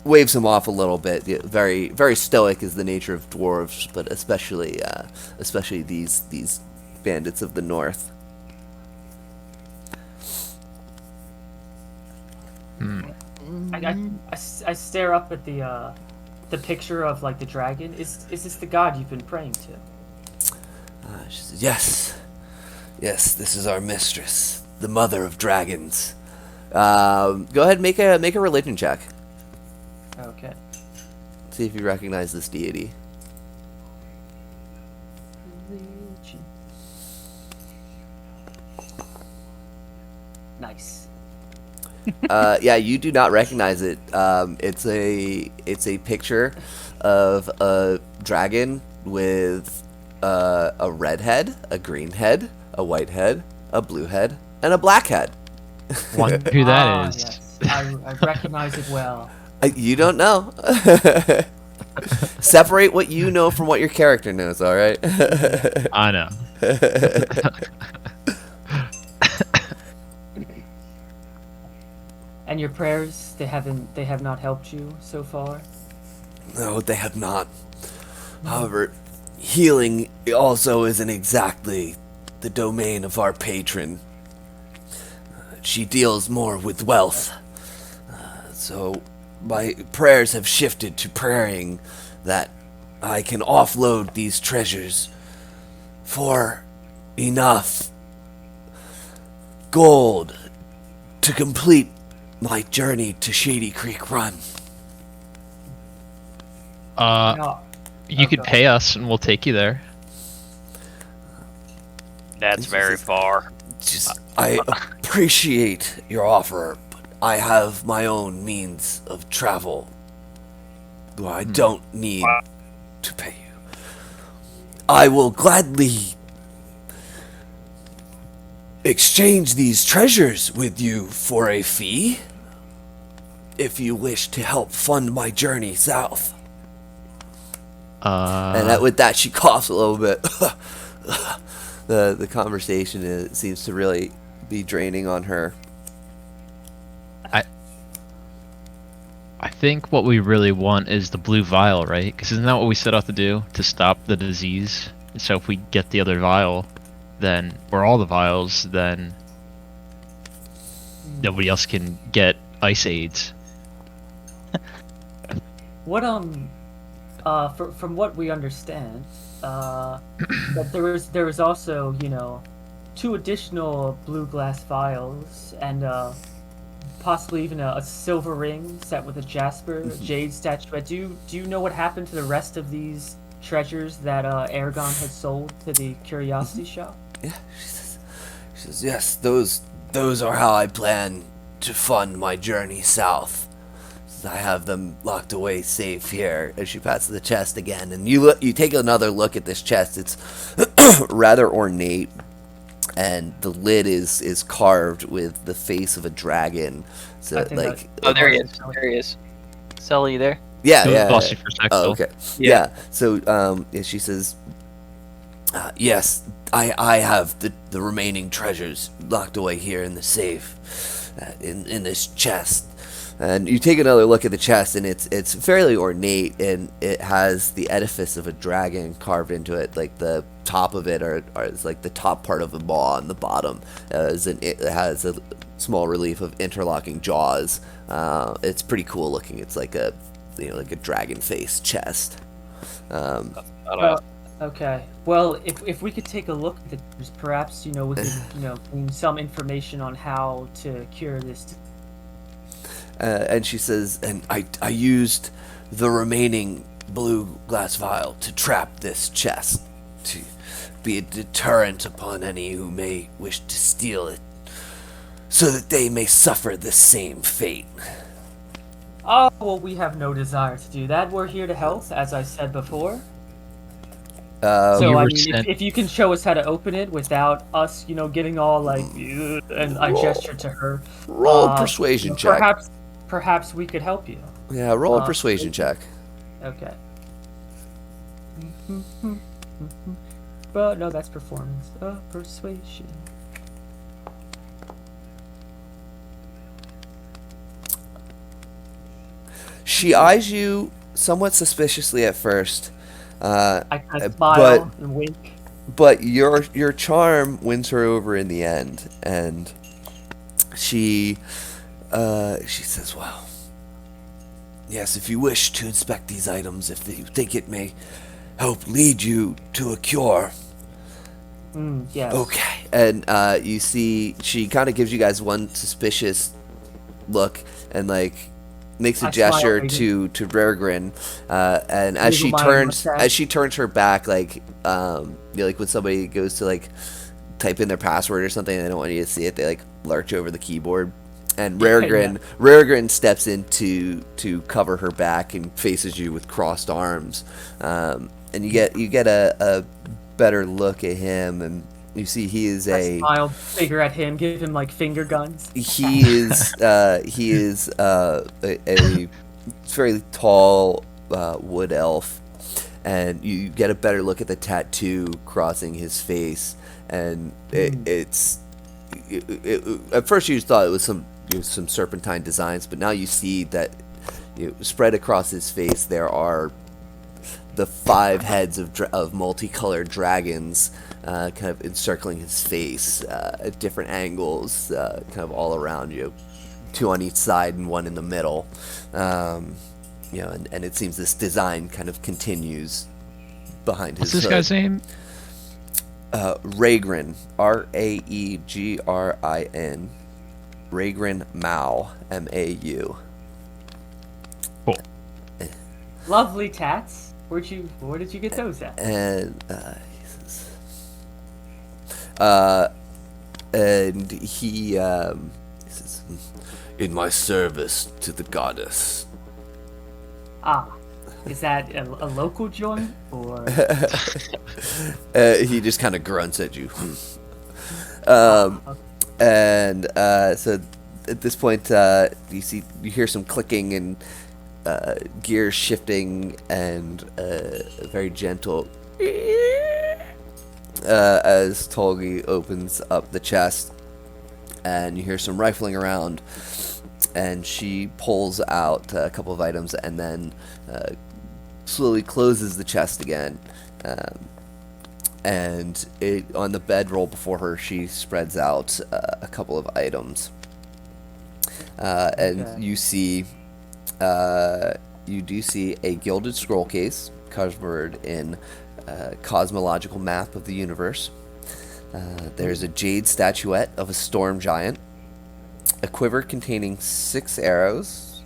waves him off a little bit. Very, very stoic is the nature of dwarves, but especially these bandits of the north. I stare up at the picture of like the dragon. Is this the god you've been praying to? She says, yes, this is our mistress, the mother of dragons. Go ahead and make a religion check. Okay. See if you recognize this deity. Religion. Nice. Yeah, you do not recognize it. It's a picture of a dragon with a red head, a green head, a white head, a blue head, and a black head. Wonder who that is. Yes. I recognize it well. You don't know. Separate what you know from what your character knows, all right? I know. And your prayers, they have not helped you so far? No, they have not. However, healing also isn't exactly the domain of our patron. She deals more with wealth. So my prayers have shifted to praying that I can offload these treasures for enough gold to complete my journey to Shady Creek Run. You could pay us and we'll take you there. That's very far. I appreciate your offer, but I have my own means of travel. I don't need to pay you. I will gladly exchange these treasures with you for a fee if you wish to help fund my journey south. And with that, she coughs a little bit. The conversation seems to really be draining on her. I think what we really want is the blue vial, right? Because isn't that what we set out to do? To stop the disease? So if we get the other vial, then, or all the vials, then nobody else can get ice aids. What from what we understand, that there was also, you know, 2 additional blue glass vials and possibly even a silver ring set with a jasper, a jade statuette. Do you know what happened to the rest of these treasures that Aragon had sold to the curiosity shop? Yeah, she says, yes, those are how I plan to fund my journey south. I have them locked away safe here. As she passes the chest again, and you take another look at this chest. It's rather ornate, and the lid is carved with the face of a dragon. So like, Oh, there he is. There he is. Sully, you there? yeah. Lost you for a sec, Oh, Phil. okay. Yeah. So yeah, she says, yes, I have the remaining treasures locked away here in the safe, in this chest. And you take another look at the chest, and it's fairly ornate, and it has the edifice of a dragon carved into it. Like the top of it is like the top part of the maw, and the bottom it has a small relief of interlocking jaws. It's pretty cool looking. It's like a like a dragon face chest. Okay. Well, if we could take a look at it, perhaps we could glean some information on how to cure this. And she says, and I used the remaining blue glass vial to trap this chest, to be a deterrent upon any who may wish to steal it, so that they may suffer the same fate. Oh, well, we have no desire to do that. We're here to help, as I said before. So, I mean, if you can show us how to open it without us, getting all like, and I gesture to her. Roll a persuasion check. Perhaps we could help you. Yeah, roll a persuasion check. Okay. But no, that's performance. Persuasion. She eyes you somewhat suspiciously at first. I kind of smile and wink. But your charm wins her over in the end, and she says, "Well, yes, if you wish to inspect these items, if you think it may help lead you to a cure." Yes. Okay, and you see, she kind of gives you guys one suspicious look, and like makes a gesture to Rargrin, and as she turns her back, like like when somebody goes to like type in their password or something, and they don't want you to see it, they like lurch over the keyboard. And Rargrin steps in to cover her back and faces you with crossed arms, and you get a better look at him, and you see he is I smile, figure at him, give him like finger guns. He is a very tall wood elf, and you get a better look at the tattoo crossing his face, and it's at first you just thought it was some serpentine designs, but now you see that spread across his face there are the 5 heads of multicolored dragons kind of encircling his face at different angles, kind of all around you, 2 on each side and 1 in the middle. And it seems this design kind of continues behind his hood. What's this guy's name? Raegrin, Raegrin, Raegrin Mau, Mau. Cool. Lovely tats. Where did you get those at? And he says, "In my service to the goddess." Ah, is that a local joint or? He just kind of grunts at you. And so at this point, you hear some clicking and gears shifting, and a very gentle as Tolgi opens up the chest, and you hear some rifling around, and she pulls out a couple of items, and then slowly closes the chest again, and on the bedroll before her, she spreads out a couple of items. And Okay. you see, you do see a gilded scroll case covered in a cosmological map of the universe. There's a jade statuette of a storm giant, a quiver containing 6 arrows,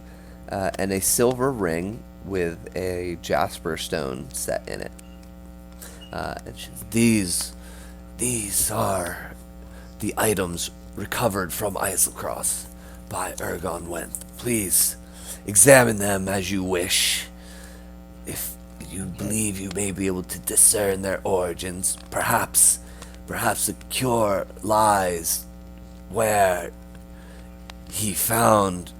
and a silver ring with a jasper stone set in it. And she says, these are the items recovered from Islecross by Ergon Wenth. Please examine them as you wish. If you believe you may be able to discern their origins, perhaps the cure lies where he found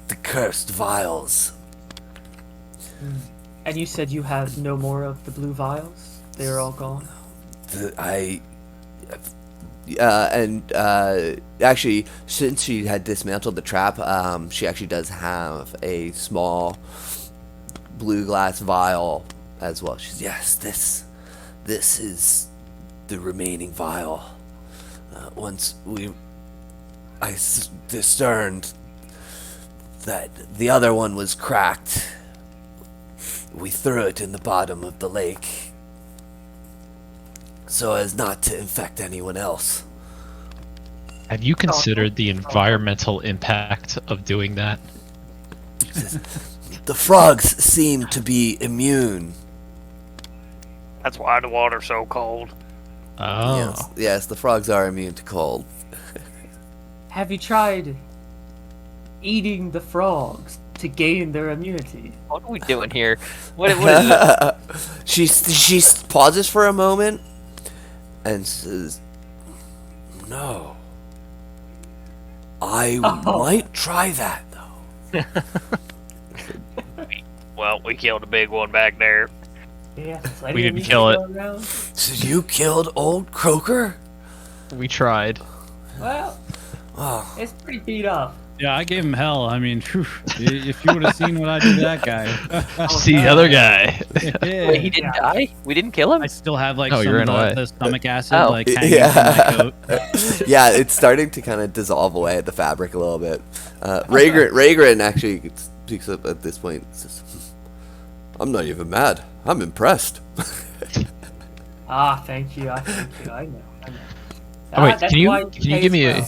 the cursed vials. And you said you have no more of the blue vials? They are all gone? Actually, since she had dismantled the trap, she actually does have a small blue glass vial as well. She's, yes, this is the remaining vial. Once I discerned that the other one was cracked, we threw it in the bottom of the lake so as not to infect anyone else. Have you considered the environmental impact of doing that? The frogs seem to be immune. That's why the water's so cold. Oh. Yes, the frogs are immune to cold. Have you tried eating the frogs to gain their immunity? What are we doing here? What is it? She pauses for a moment and says, "No, I might try that though." Well, we killed a big one back there. Yeah, We didn't kill it. Around. So you killed Old Croaker? We tried. Well, Oh, it's pretty beat up. Yeah, I gave him hell. I mean, phew, if you would have seen what I did to that guy. See the other guy. Wait, he didn't die? We didn't kill him? I still have like Oh, some you ran of away. the stomach acid Oh. like hanging Yeah. from my coat. yeah, it's starting to kind of dissolve away at the fabric a little bit. Ragran actually speaks up at this point. Says, "I'm not even mad. I'm impressed." Ah, thank you. I know. I know. Oh, wait, That's can you why give me a?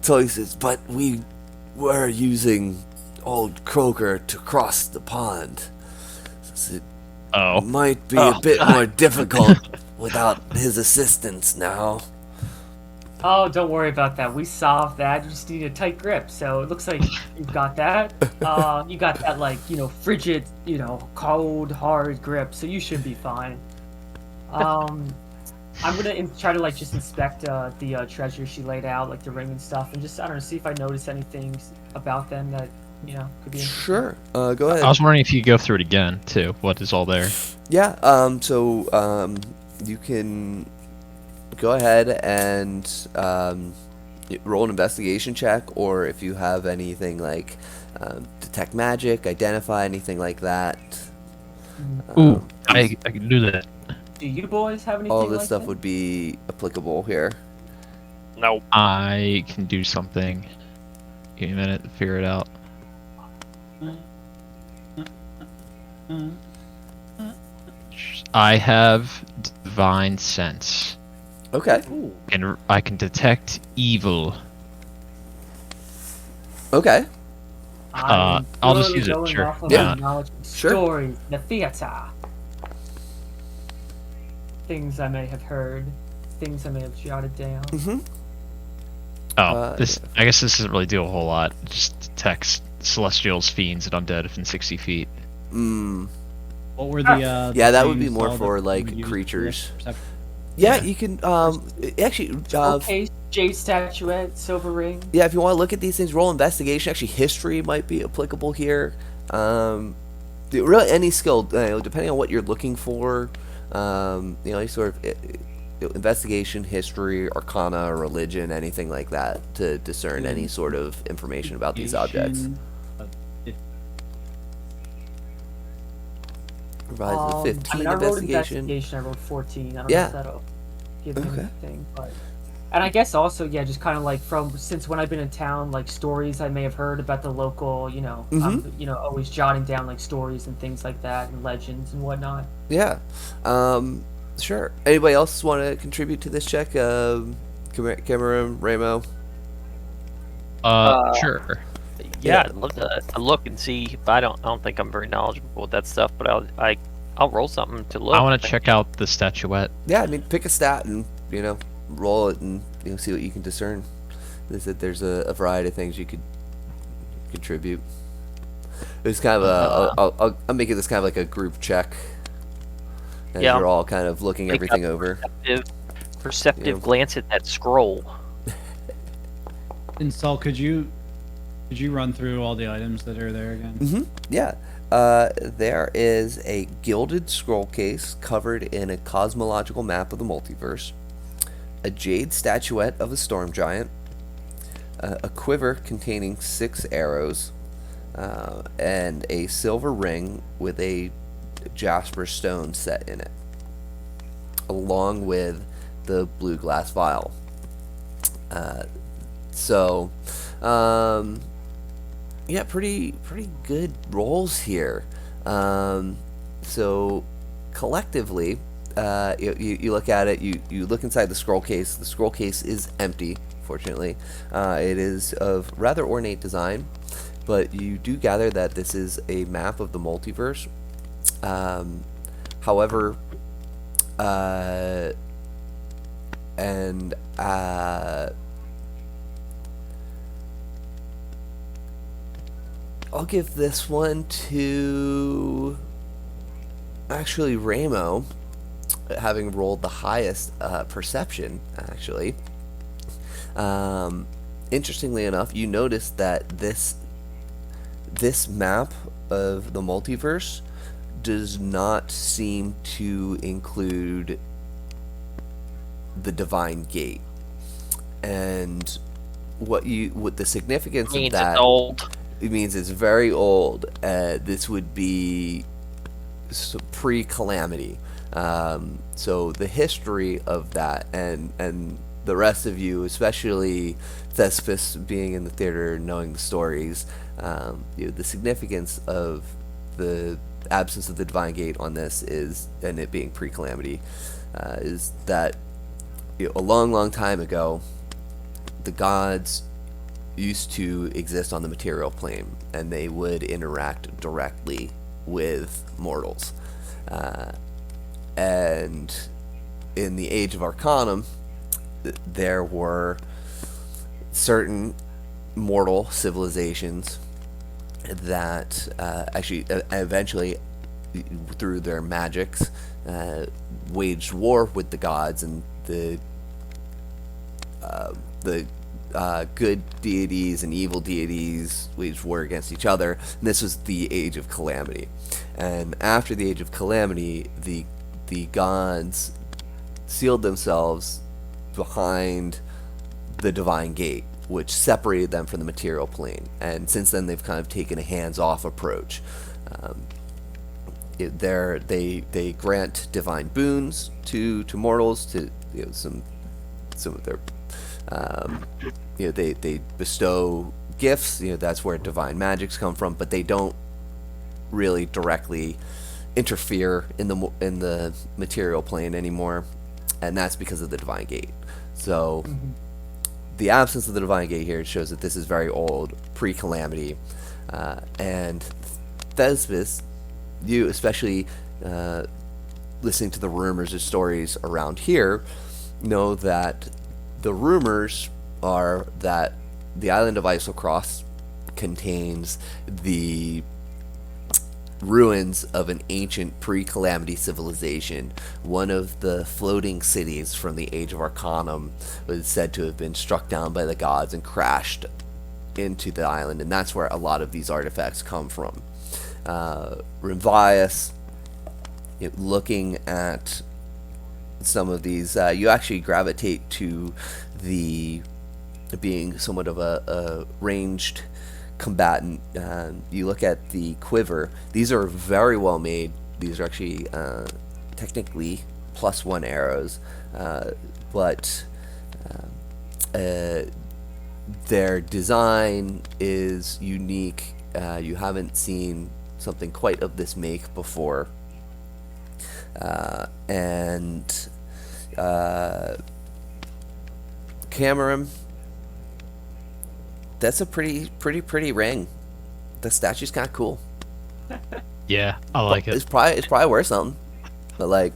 Tully says, "But we were using Old Croaker to cross the pond. So it Oh. might be a bit more difficult without his assistance now." Oh, don't worry about that. We solved that. You just need a tight grip. So it looks like you've got that. You got that, like, frigid, cold, hard grip. So you should be fine. I'm gonna try to just inspect the treasure she laid out, like the ring and stuff, and just, I don't know, see if I notice anything about them that could be interesting. Sure. Go ahead. I was wondering if you could go through it again too. What is all there? Yeah. You can go ahead and roll an investigation check, or if you have anything like detect magic, identify anything like that. Ooh, I can do that. Do you boys have anything All this like stuff that? would be applicable here. No. I can do something. Give me a minute to figure it out. I have divine sense, Okay. and I can detect evil. Okay. I'm I'll just purely use it, going sure. off of Yeah. my knowledge of Sure. stories, the theater. Things I may have heard, things I may have jotted down. Oh, I guess this doesn't really do a whole lot. It just detects celestials, fiends, and undead within 60 feet. What were the? Yeah, that the would be things more all for, that like, we used for creatures. perception? Yeah, you can actually Okay, jade statuette, silver ring. yeah, if you want to look at these things, roll investigation. Actually, history might be applicable here. Really, any skill, depending on what you're looking for. Any sort of investigation, history, arcana, religion, anything like that to discern any sort of information about these objects. Investigation, Provides a 15 I rolled investigation. investigation. I rolled 14. I don't Yeah. know if that'll give me Okay. anything, but. And I guess also, yeah, just kind of like since when I've been in town, like stories I may have heard about the local, always jotting down like stories and things like that and legends and whatnot. Yeah. Sure. Anybody else want to contribute to this check? Cameron, Ramo? Sure. Yeah, I'd love to look and see. But I don't think I'm very knowledgeable with that stuff. But I'll roll something to look. I want to check out the statuette. Yeah, I mean, pick a stat and, roll it and, see what you can discern. There's a variety of things you could contribute. It's kind of I'm making this kind of like a group check. As Yeah. you're all kind of looking Take everything a over. Perceptive Yeah. glance at that scroll. And Saul, could you run through all the items that are there again? Yeah. There is a gilded scroll case covered in a cosmological map of the multiverse, a jade statuette of a storm giant, a quiver containing 6 arrows, and a silver ring with a jasper stone set in it, along with the blue glass vial. Yeah, pretty good rolls here. So collectively, you look at it, you look inside the scroll case. The scroll case is empty, fortunately. It is of rather ornate design, but you do gather that this is a map of the multiverse. However, I'll give this one to actually Ramo, having rolled the highest perception, actually. Interestingly enough, you notice that this map of the multiverse does not seem to include the Divine Gate, and what the significance Means of that. it's old. It means it's very old. This would be pre-calamity. So the history of that, and the rest of you, especially Thespis, being in the theater, knowing the stories, the significance of the absence of the Divine Gate on this is, and it being pre-calamity, is that a long time ago, the gods used to exist on the material plane, and they would interact directly with mortals. And in the Age of Arcanum, there were certain mortal civilizations that actually eventually, through their magics, waged war with the gods, and the good deities and evil deities waged war against each other. And this was the Age of Calamity. And after the Age of Calamity, the gods sealed themselves behind the Divine Gate, which separated them from the material plane. And since then, they've kind of taken a hands-off approach. They grant divine boons to mortals, to some of their they bestow gifts. That's where divine magics come from, but they don't really directly interfere in the material plane anymore, and that's because of the Divine Gate. So the absence of the Divine Gate here shows that this is very old, pre-calamity, and Thespis, you especially listening to the rumors and stories around here, know that the rumors are that the island of Isocross contains the ruins of an ancient pre-calamity civilization. One of the floating cities from the Age of Arcanum was said to have been struck down by the gods and crashed into the island, and that's where a lot of these artifacts come from. Rimvias, looking at some of these, you actually gravitate to the being somewhat of a ranged combatant. You look at the quiver. These are very well made these are actually technically +1 arrows, but their design is unique. You haven't seen something quite of this make before, and Cameron, that's a pretty ring. The statue's kind of cool. Yeah, I like It's it. probably worth something, but like,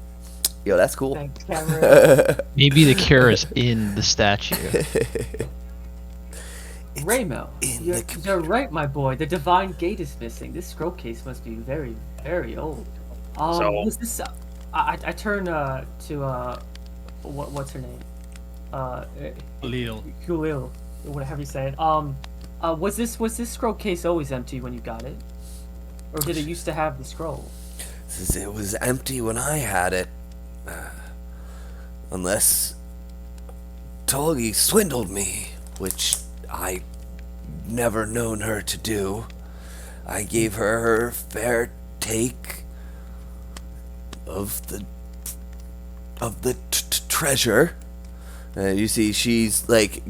yo, that's cool. Thanks, Cameron. Maybe the cure is in the statue. Raymo, in you're, the you're right, my boy. The divine gate is missing. This scroll case must be very, very old. So- Was this? I turn to what's her name? Lil. Kulil, whatever you say it. Was this scroll case always empty when you got it, or did it used to have the scroll? Says it was empty when I had it, unless Tolgi swindled me, which I never known her to do. I gave her her fair take of the treasure. You see, she's like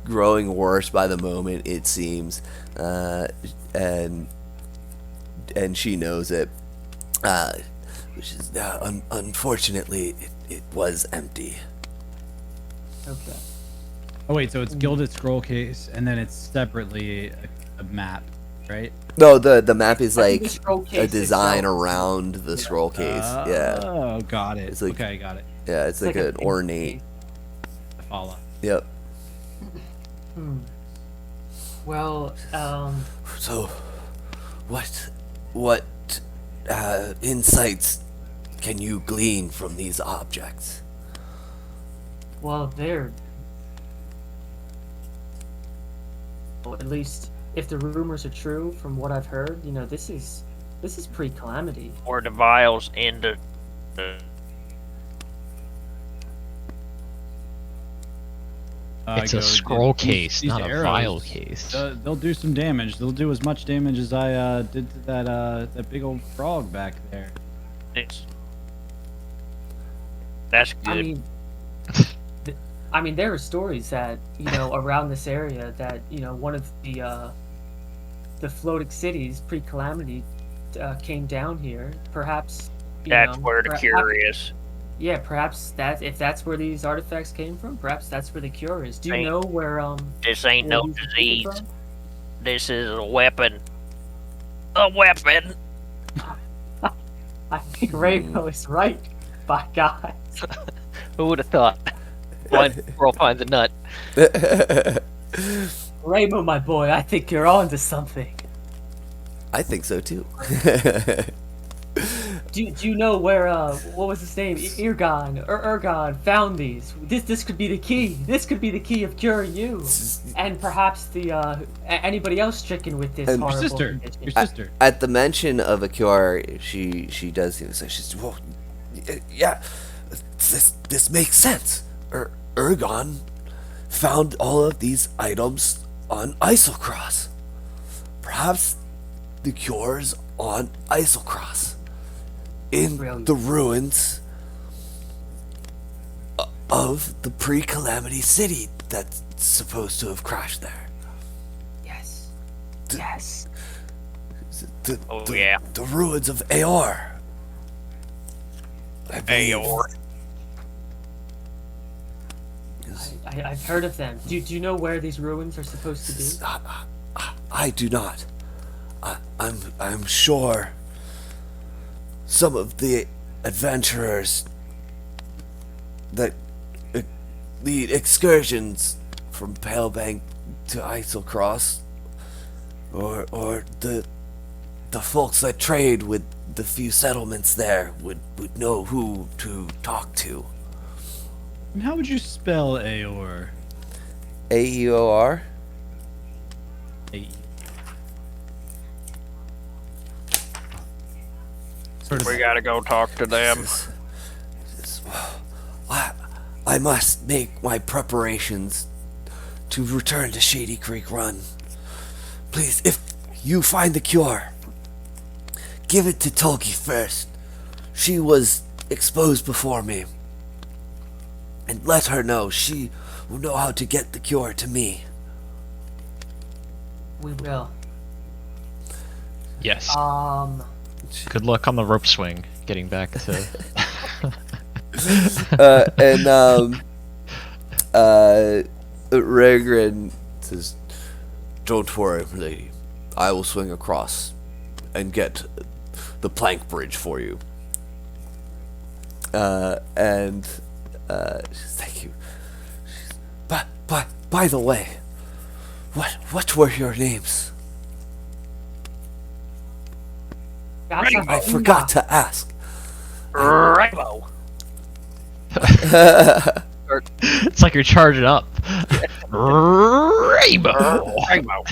growing worse by the moment, it seems, and she knows it. Which is unfortunately it was empty. Okay. Oh wait, so it's gilded scroll case, and then it's separately a map, right? No, the map is I think like the scroll a case design itself. around the scroll case. Yeah, Oh, got it. It's like- Okay, got it. yeah, it's like a an big ornate. case. I follow. Yep. Well, So, what insights can you glean from these objects? well, they're. Well, at least if the rumors are true, from what I've heard, this is pre-calamity. Or the vials in the It's a Go, scroll these- case, these not a arrows, vial case. They'll do some damage. They'll do as much damage as I did to that big old frog back there. it's, that's good. I mean, I mean, there are stories that around this area that one of the floating cities pre-calamity came down here. Perhaps that's where the cure is. Yeah, perhaps if that's where these artifacts came from, perhaps that's where the cure is. Do you Ain't- know where This ain't where no these came disease. from? This is a weapon. A weapon. I think Raymo is right. By God. Who would have thought? One girl finds a nut. Raymo, my boy, I think you're on to something. I think so too. Do you know where what was his name? Ergon found these. This could be the key. This could be the key of curing you, and perhaps anybody else stricken with this And- Your horrible sister. condition. Your sister. At the mention of a cure, she does say, she's, well, yeah, this makes sense. Ergon found all of these items on Isocross. Perhaps the cure's on Isocross, in Brilliant. the ruins of the pre-calamity city that's supposed to have crashed there. Yes. Yes. Oh, yeah. The ruins of Aor. I believe. Aor. I've heard of them. Do you know where these ruins are supposed to be? I do not. I'm sure some of the adventurers that lead excursions from Palebank to Islecross, or the folks that trade with the few settlements there would know who to talk to. And how would you spell Aor? AEOR? A- Sort of. We gotta go talk to them. I must make my preparations to return to Shady Creek Run. Please, if you find the cure, give it to Tolki first. she was exposed before me. And let her know she will know how to get the cure to me. We will. Yes. Good Good luck on the rope swing. Getting back to. Ragran says, "Don't worry, lady. I will swing across and get the plank bridge for you." And she says, "Thank you." By the way, what were your names? I forgot to ask. Rainbow. It's like you're charging up. Rainbow. Rainbow.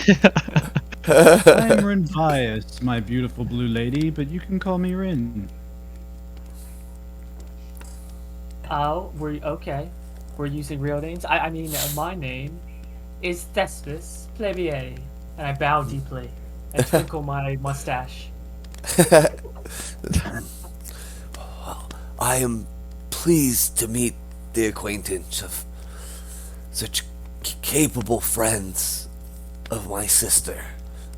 I'm Rin Vias, my beautiful blue lady, but you can call me Rin. Oh, okay. We're using real names. I mean, my name is Thespis Plebier, and I bow deeply and twinkle my mustache. I am pleased to meet the acquaintance of such capable friends of my sister.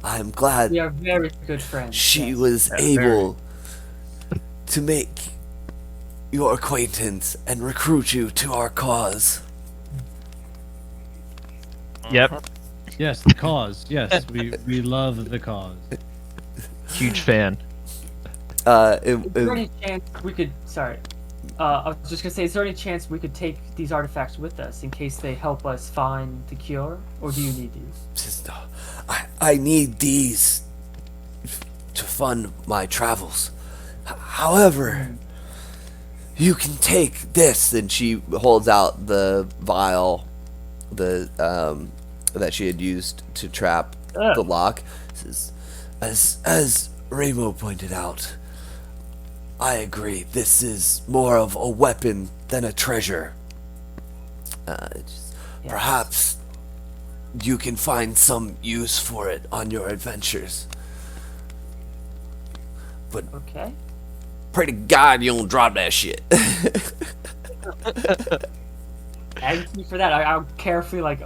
I am glad We are very good friends. she yes. was able to make your acquaintance and recruit you to our cause. Yep. Yes, the cause. Yes, we love the cause. Huge fan. Is there any chance we could? Sorry, I was just gonna say, is there any chance we could take these artifacts with us in case they help us find the cure, or do you need these? Just, I need these to fund my travels. However, you can take this. And she holds out the vial, that she had used to trap the lock. Says, as Ramo pointed out, I agree. This is more of a weapon than a treasure. Perhaps you can find some use for it on your adventures. But Okay. pray to God you don't drop that shit. Thank you for that. I'll carefully, like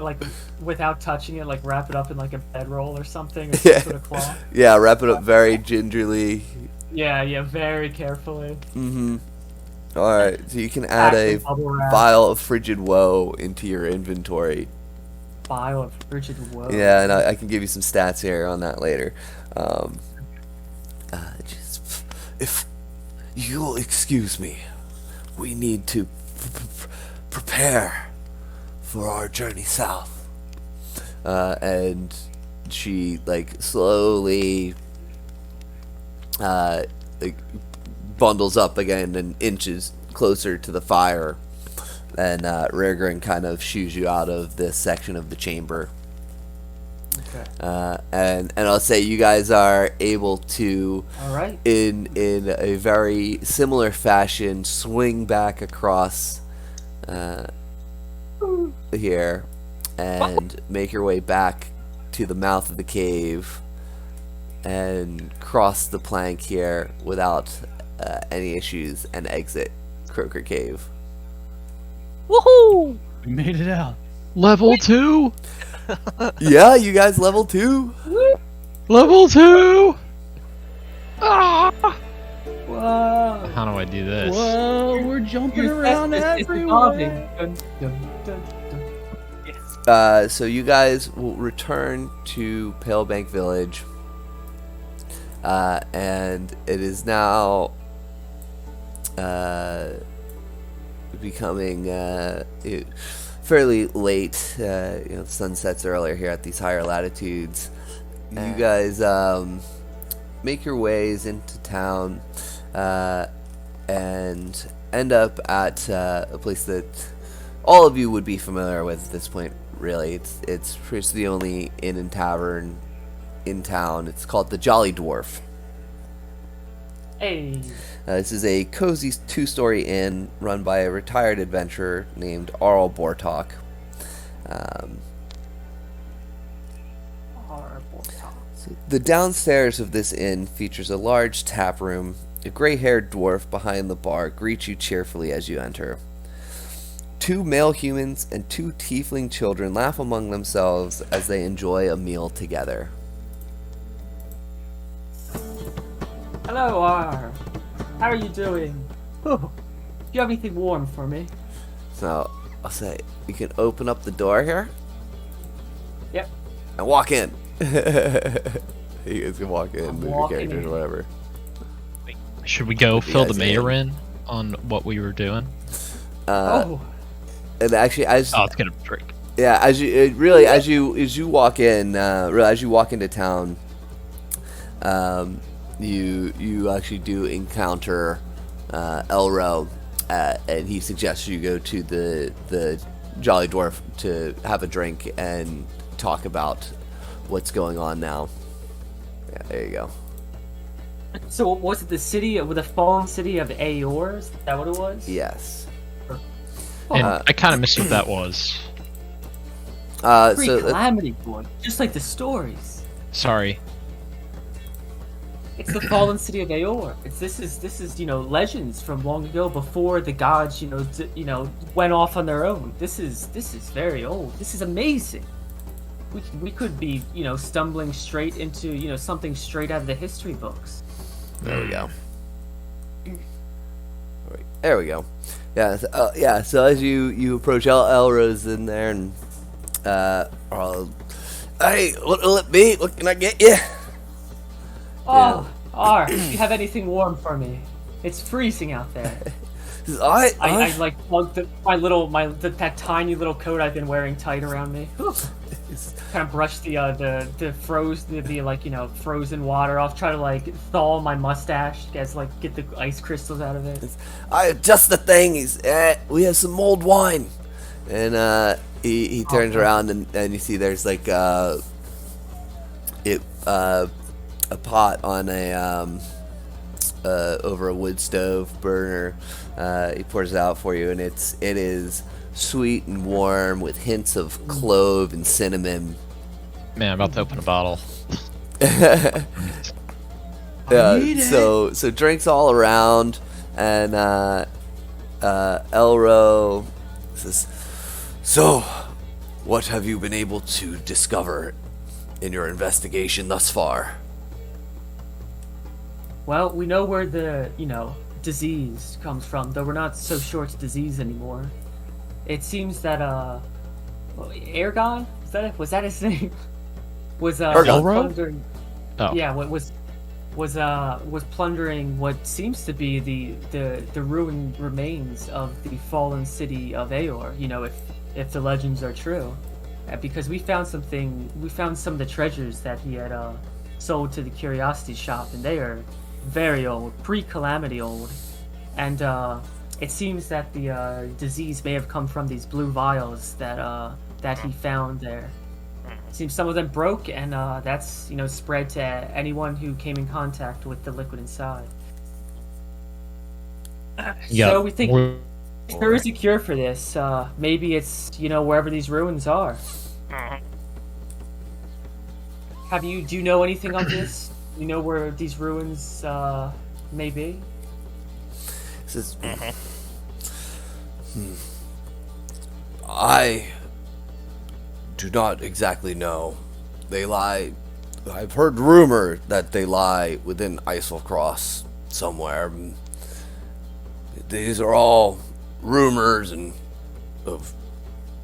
without touching it, like wrap it up in like a bedroll or something, or some Yeah. sort of cloth. Yeah, wrap it up very gingerly. Yeah, very carefully. Alright, so you can add Pack a some bubble wrap. vial of Frigid Woe into your inventory. Vial of Frigid Woe. Yeah, and I can give you some stats here on that later. If you'll excuse me, we need to prepare for our journey south. And she slowly bundles up again and inches closer to the fire. And Raregrin kind of shoos you out of this section of the chamber. Okay. And I'll say you guys are able to, All right. in a very similar fashion, swing back across here and make your way back to the mouth of the cave and cross the plank here without any issues and exit Croaker Cave. Woohoo! We made it out. Level 2. Yeah, you guys level 2. Level 2. Ah! Whoa. How do I do this? Whoa, we're jumping around It's everywhere. evolving. Dun, dun, dun. So you guys will return to Palebank Village, and it is now becoming fairly late. The sun sets earlier here at these higher latitudes. You guys make your ways into town and end up at a place that all of you would be familiar with at this point. Really, it's pretty much the only inn and tavern in town. It's called the Jolly Dwarf. Hey. This is a cozy 2-story inn run by a retired adventurer named Arl Bortok. Horrible talk. The downstairs of this inn features a large tap room A gray-haired dwarf behind the bar greets you cheerfully as you enter. 2 male humans and 2 tiefling children laugh among themselves as they enjoy a meal together. Hello, R. How are you doing? Oh, do you have anything warm for me? So, I'll say, you can open up the door here Yep. and walk in. You guys can walk in, move your walking characters, in. or whatever. Should we go What do you fill the guys mayor think? in on what we were doing? Oh, And actually, as Oh, let's get a drink. yeah, as you walk in, really, as you walk into town, you actually do encounter Elro, and he suggests you go to the Jolly Dwarf to have a drink and talk about what's going on now. Yeah, there you go. so was it the city with the fallen city of Aeor? Is that what it was? Yes. And I kind of missed what that was. So Calamity boy, just like the stories. Sorry. It's the fallen city of Aeor. This is legends from long ago before the gods went off on their own. This is very old. This is amazing. We could be stumbling straight into something straight out of the history books. there we go. There we go. Yeah. So as you approach, Elro's in there, and hey, what'll it be? What can I get you? Oh, R, do you have anything warm for me? It's freezing out there. I like plugged that tiny little coat I've been wearing tight around me. Kind of brush the frozen water off. Try to thaw my mustache, get the ice crystals out of it. Just the thing. We have some mulled wine, and he turns around and you see there's a pot on over a wood stove burner. He pours it out for you, and it is sweet and warm with hints of clove and cinnamon. Man, I'm about to open a bottle. Yeah, so drinks all around, and Elro says, "So, what have you been able to discover in your investigation thus far?" Well, we know where the disease comes from, though we're not so sure it's disease anymore. It seems that Ergon, was that his name? Was Ergon. plundering. Oh. Yeah, was plundering what seems to be the ruined remains of the fallen city of Aeor. If the legends are true, because we found some of the treasures that he had sold to the curiosity shop, and they are very old, pre-calamity old, and it seems that the disease may have come from these blue vials that he found there. Seems some of them broke, and that's spread to anyone who came in contact with the liquid inside. So we think if there is a cure for this. Maybe it's wherever these ruins are. Do you know anything of this? You know where these ruins may be? Says, I do not exactly know. They lie. I've heard rumor that they lie within Eiselcross somewhere. These are all rumors and of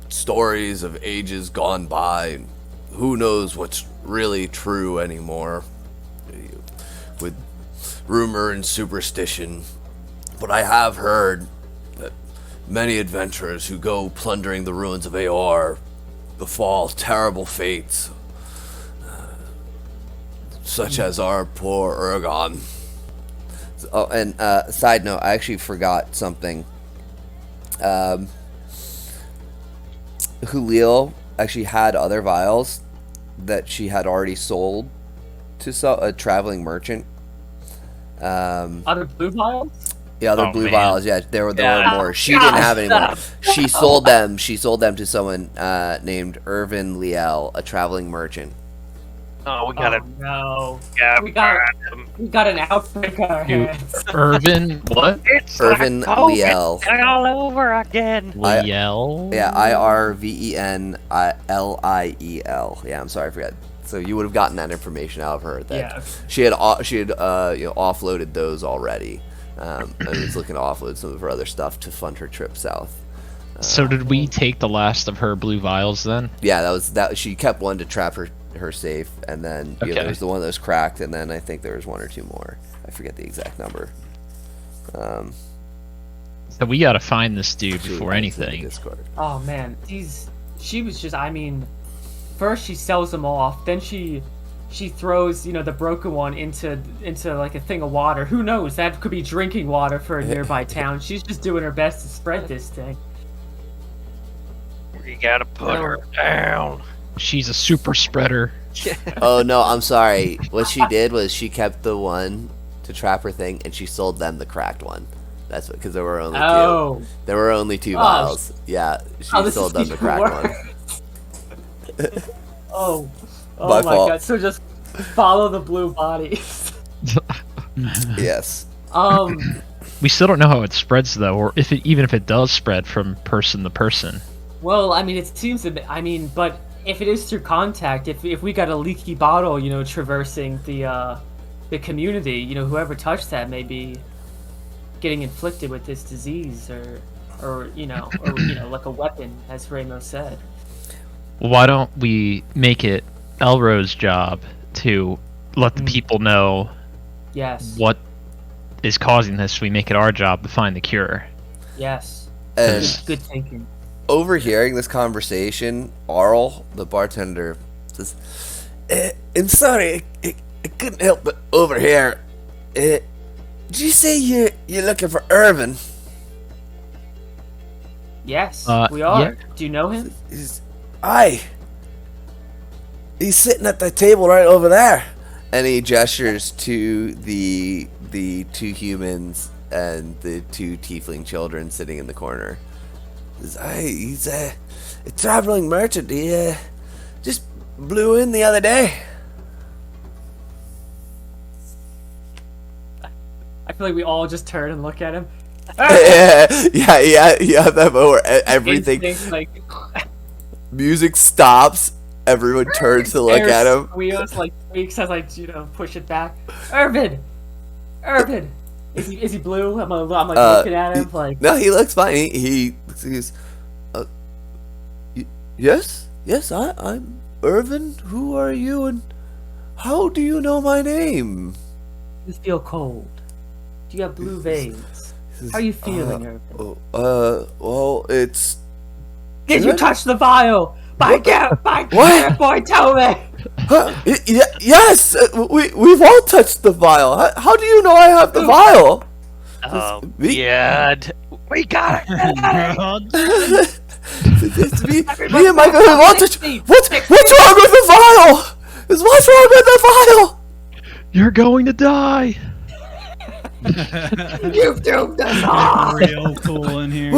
stories of ages gone by. Who knows what's really true anymore with rumor and superstition. But I have heard that many adventurers who go plundering the ruins of Aeor befall terrible fates, such as our poor Ergon. Oh, and side note, I actually forgot something. Julio actually had other vials that she had already sold to a traveling merchant. Other blue vials? The other Oh, blue man. vials, yeah, there were more. She God, didn't have any more. stop. She sold them. She sold them to someone named Irvin Liel, a traveling merchant. Oh, we gotta. no. Yeah, We got an outbreak on our Dude, hands. Irvin, what? It's Irvin like COVID Liel. all over again. Liel? Yeah, IRVENLIEL. Yeah, I'm sorry, I forgot. So you would have gotten that information out of her. That Yeah. she had offloaded those already, and was looking to offload some of her other stuff to fund her trip south. So did we take the last of her blue vials then? Yeah, that. She kept one to trap her safe, and then Okay. there was the one that was cracked, and then I think there was one or two more. I forget the exact number. So we gotta find this dude She before was in the anything. Discord. Oh man, she was just, I mean, first she sells them off, then she throws, the broken one into like a thing of water. Who knows? That could be drinking water for a nearby town. She's just doing her best to spread this thing. We gotta put her down. She's a super spreader. Oh no, I'm sorry. What she did was she kept the one to trap her thing, and she sold them the cracked one. That's what, because there were only Oh. two. There were only two vials. Yeah, she This sold is them the even cracked one. worse. Oh My my fault. god! So just follow the blue bodies. Yes. We still don't know how it spreads though, or even if it does spread from person to person. Well, I mean, it seems a bit. I mean, but if it is through contact, if we got a leaky bottle, traversing the community, whoever touched that may be getting inflicted with this disease, or like a weapon, as Ramo said. Well, why don't we make it Elro's job to let the people know Yes. what is causing this? We make it our job to find the cure. Yes. And Good thinking. overhearing this conversation, Arl, the bartender, says, "I'm sorry, I couldn't help but overhear. Did you say you're looking for Irvin?" Yes, we yeah. are. Do you know him? Aye. He's sitting at the table right over there. And he gestures to the two humans and the two tiefling children sitting in the corner. He's a traveling merchant. He just blew in the other day. I feel like we all just turn and look at him. yeah. You have that moment where everything, Instinct, like, music stops. Everyone turns to look at him. Squeals, like, squeaks as I, push it back. Irvin! Is he blue? I'm looking at him, like... No, he looks fine. He's yes, I'm Irvin. Who are you, and how do you know my name? You feel cold. Do you have blue veins? How are you feeling, Irvin? Well, it's... Did you touch the vial? By God, What? boy, tell me! Yes, we've all touched the vial. How do you know I have the vial? Oh, me- yeah. We got it. It's me and my family have all touched. What's wrong with the vial? What's wrong with the vial? You're going to die. You've doomed us all! Real cool in here.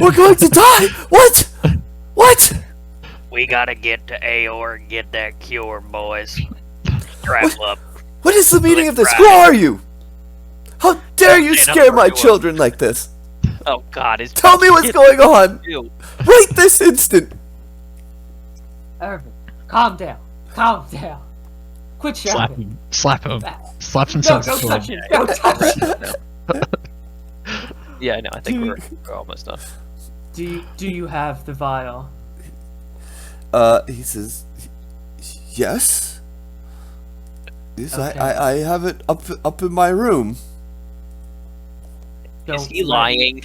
We're going to die. What? We gotta get to Aor and get that cure, boys. Travel up. What is the meaning of this? Right. Who are you? How dare you Stand up scare for my your- children like this? Oh God, is Tell me what's going on you? right this instant. Irvin, calm down. Quit Slap shouting. him. Slap him. Slap some No, sense don't into touch him. him. Don't touch him. Yeah, no, I think Dude. we're almost done. Do you have the vial? He says, yes. Yes, Okay. I have it up in my room. Is Don't he let- lying?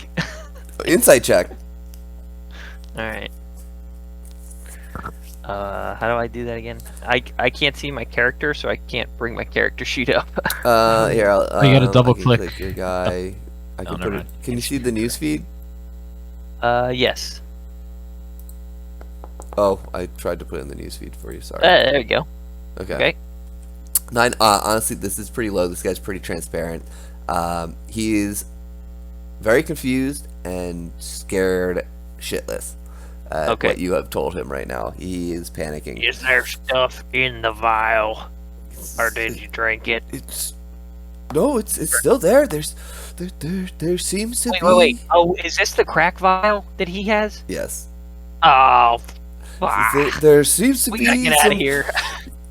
Insight check. All right. How do I do that again? I can't see my character, so I can't bring my character sheet up. Here, you gotta double I can click. your guy. I can never put it. mind. Can you see the newsfeed? Yes. Oh, I tried to put it in the newsfeed for you. Sorry. There we go. Okay. Okay. 9. Honestly, this is pretty low. This guy's pretty transparent. He is very confused and scared shitless. at Okay. what you have told him right now. He is panicking. Is there stuff in the vial, or did you drink it? It's no, it's still there. There seems to be. Wait. Oh, is this the crack vial that he has? Yes. Oh, fuck. There seems to We be gotta get out some of here.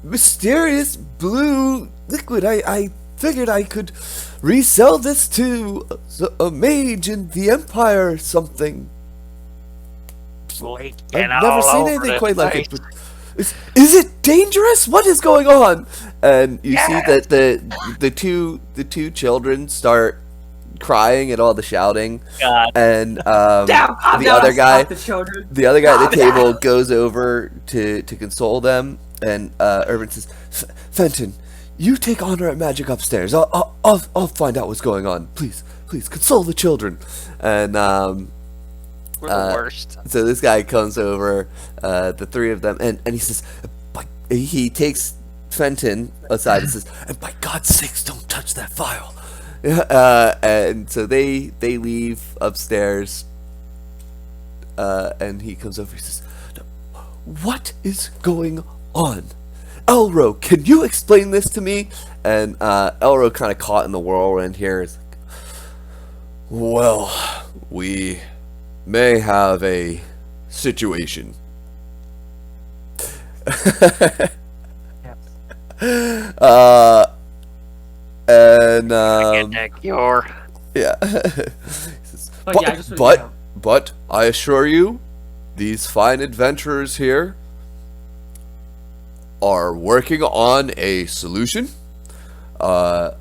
mysterious blue liquid. I figured I could resell this to a mage in the Empire or something. Leaking I've never all seen over anything the quite like it. place. But is it dangerous? What is going on? And you see that the two children start crying at all the shouting, God. and Down, calm the down, other guy, stop the children. the other guy at the Calm table down. goes over to console them, and Irvin says, "Fenton, you take Honor at Magic upstairs. I'll find out what's going on. Please console the children." And We're the worst. so this guy comes over, the three of them, and he says, he takes Fenton aside and says, "And by God's sakes, don't touch that file." And so they leave upstairs, and he comes over. He says, "What is going on? Elro, can you explain this to me?" And Elro, kind of caught in the whirlwind here, is like, "Well, we may have a situation." And Get that cure. yeah. But yeah, I just But I assure you, these fine adventurers here are working on a solution. I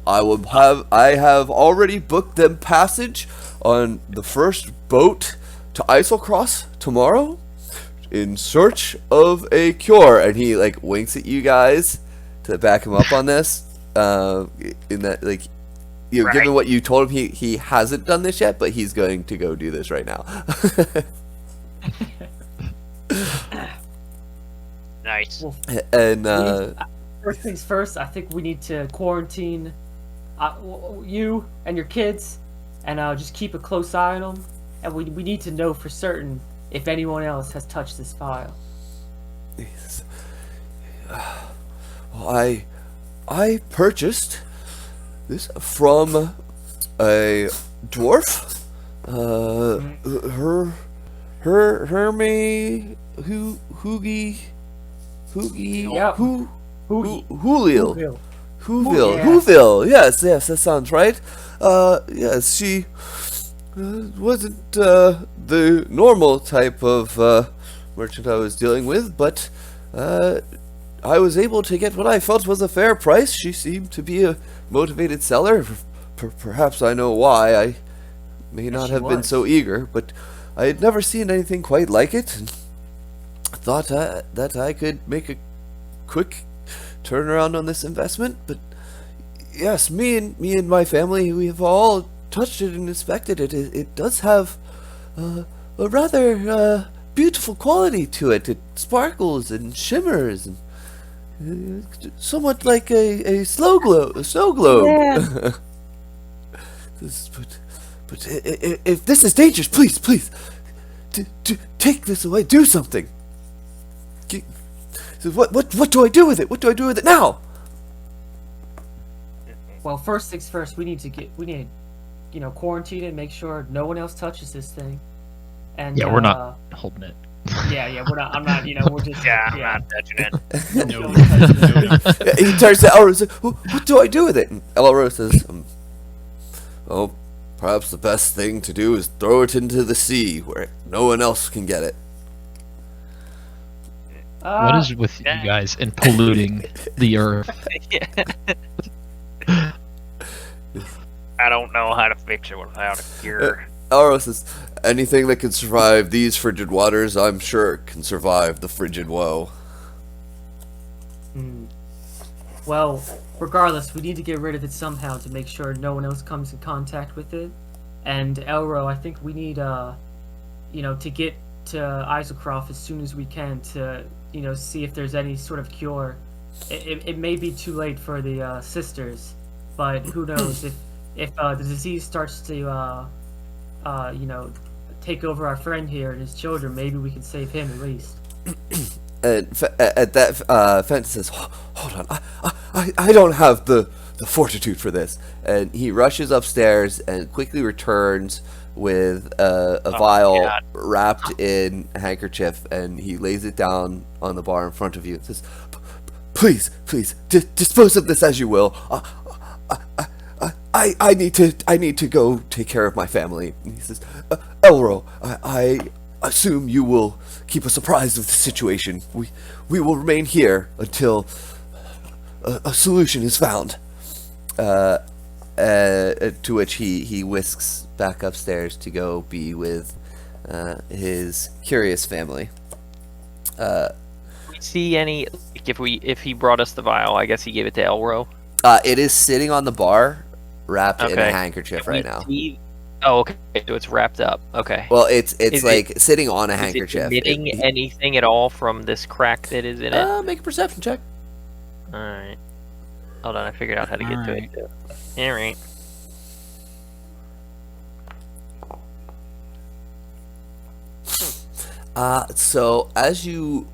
have already booked them passage on the first boat to Islecross tomorrow in search of a cure. And he like winks at you guys to back him up on this. In that, like, you know, given what you told him, he hasn't done this yet, but he's going to go do this right now. Nice. Well, And first things first, I think we need to quarantine you and your kids, and just keep a close eye on them. And we need to know for certain if anyone else has touched this file. well, I purchased this from a dwarf. Herme Hoogie Yeah. Hooliel. Whoville. Whoville. Yeah. Whoville. Yes, that sounds right. Yes, she wasn't the normal type of merchant I was dealing with, but I was able to get what I felt was a fair price. She seemed to be a motivated seller. Perhaps I know why. I may not she have been was. so eager, but I had never seen anything quite like it, and thought that I could make a quick turnaround on this investment. But yes, me and my family, we have all touched it and inspected it. It does have a rather beautiful quality to it. It sparkles and shimmers, and somewhat like a snow globe. But if this is dangerous, please, take this away. Do something. So what do I do with it? What do I do with it now? Well, first things first, we need to quarantine it, make sure no one else touches this thing. And Yeah, we're not holding it. Yeah, we're not. I'm not. We're just. Yeah, I'm not touching it. No one touches it. He turns to Elrose and says, what do I do with it? And Elrose says, well, perhaps the best thing to do is throw it into the sea where no one else can get it. What is with you guys and polluting the earth? I don't know how to fix it without a cure. Elrose says, anything that can survive these frigid waters, I'm sure can survive the Frigid Woe. Well, regardless, we need to get rid of it somehow to make sure no one else comes in contact with it. And Elro, I think we need, to get to Islecroft as soon as we can to, see if there's any sort of cure. It may be too late for the sisters, but who knows if the disease starts to, take over our friend here and his children, maybe we can save him at least. And at that, Fenton says, "Hold on, I don't have the fortitude for this." And he rushes upstairs and quickly returns with a vial God. wrapped in a handkerchief, and he lays it down on the bar in front of you and says, "Please, dispose of this as you will. I need to go take care of my family." And he says, "Elro, I assume you will keep us apprised of the situation. We will remain here until a solution is found." To which he whisks back upstairs to go be with his curious family. See any? Like, if he brought us the vial, I guess he gave it to Elro. It is sitting on the bar, wrapped in a Okay. handkerchief Can we right now. see- Oh, okay. So it's wrapped up. Okay. Well, it's Is like sitting on a Is it handkerchief. emitting anything at all from this crack that is in it? Make a perception check. All right. Hold on, I figured out how to get to Alright. it. Too. All right. So as you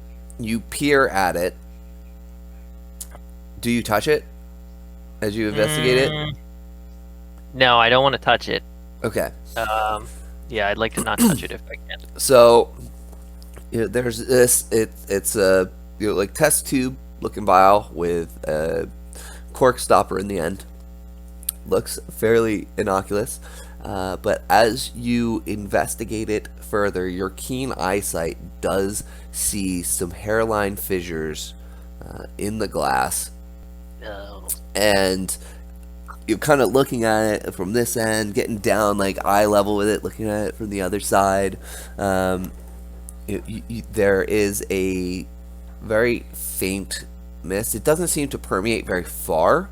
peer at it, do you touch it as you investigate it? No, I don't want to touch it. Okay. Yeah, I'd like to not touch it if I can. So there's this. It's a like test tube looking vial with a cork stopper in the end. Looks fairly innocuous, but as you investigate it further, your keen eyesight does see some hairline fissures in the glass, No. and you're kind of looking at it from this end, getting down like eye level with it, looking at it from the other side. There is a very faint mist. It doesn't seem to permeate very far,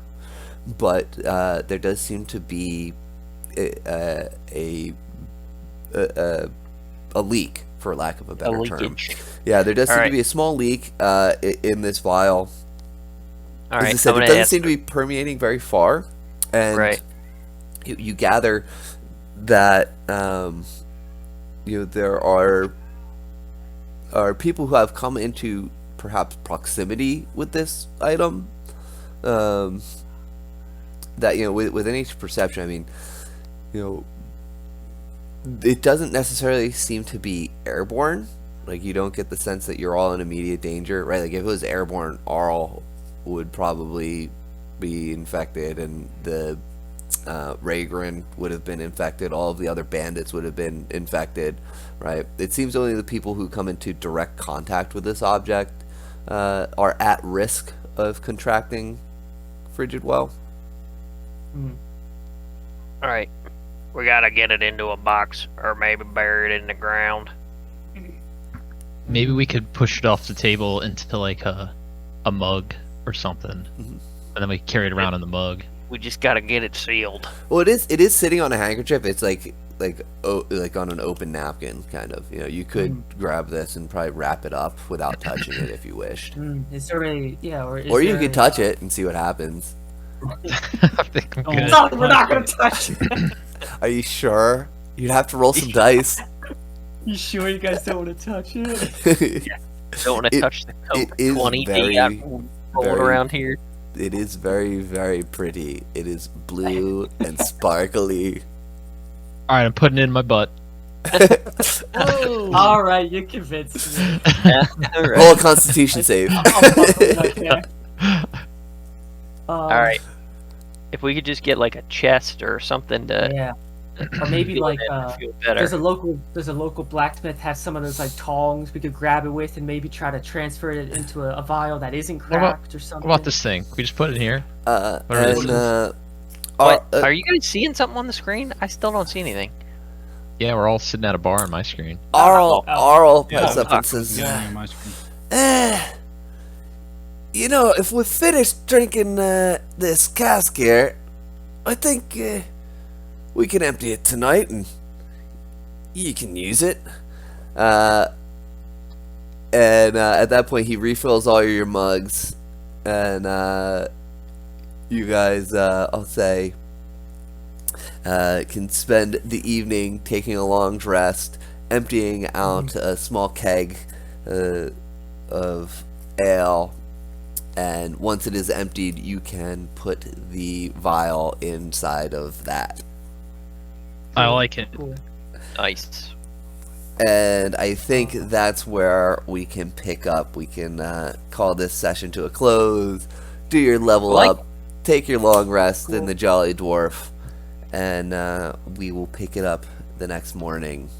but there does seem to be a leak, for lack of a better term. leakage. Yeah, there does seem to Alright. be a small leak in this vial. All As right, I said, I'm it gonna doesn't ask- seem to be permeating very far, and Right. you gather that there are people who have come into perhaps proximity with this item. That with any perception, I mean, it doesn't necessarily seem to be airborne. Like, you don't get the sense that you're all in immediate danger, right? Like, if it was airborne, Arl would probably be infected, and the Ragran would have been infected. All of the other bandits would have been infected, right? It seems only the people who come into direct contact with this object are at risk of contracting Frigid Woe. All right. We gotta get it into a box, or maybe bury it in the ground. Maybe we could push it off the table into like a mug or something, and then we carry it around in the mug. We just gotta get it sealed. Well, it is sitting on a handkerchief. It's like on an open napkin, kind of. You could grab this and probably wrap it up without touching it if you wished. Is there a Or you could touch it and see what happens. I think I'm good. No, we're not gonna touch it. Are you sure? You'd have to roll some dice. You sure you guys don't want to touch it? Don't want to It- touch the it coat. is 20 very, rolling very- around here. It is very, very pretty. It is blue and sparkly. All right, I'm putting it in my butt. All right, you convinced me. All right. Roll a Constitution save. Okay. All right. If we could just get like a chest or something to Yeah. Or maybe feel like it, feel better. there's a local blacksmith has some of those like tongs we could grab it with and maybe try to transfer it into a vial that isn't What about- cracked or something. What about this thing? We just put it in here. And What? Are you guys seeing something on the screen? I still don't see anything. Yeah, we're all sitting at a bar on my screen. Arl picks up fuck. and says, Yeah, on my screen. if we finish drinking this cask here, I think we can empty it tonight and you can use it. And at that point, he refills all your mugs, and you guys, I'll say, can spend the evening taking a long rest emptying out a small keg of ale, and once it is emptied, you can put the vial inside of that. I like it. Cool. Nice. And I think that's where we can pick up. We can call this session to a close, do your level up, take your long rest in the Jolly Dwarf, and we will pick it up the next morning.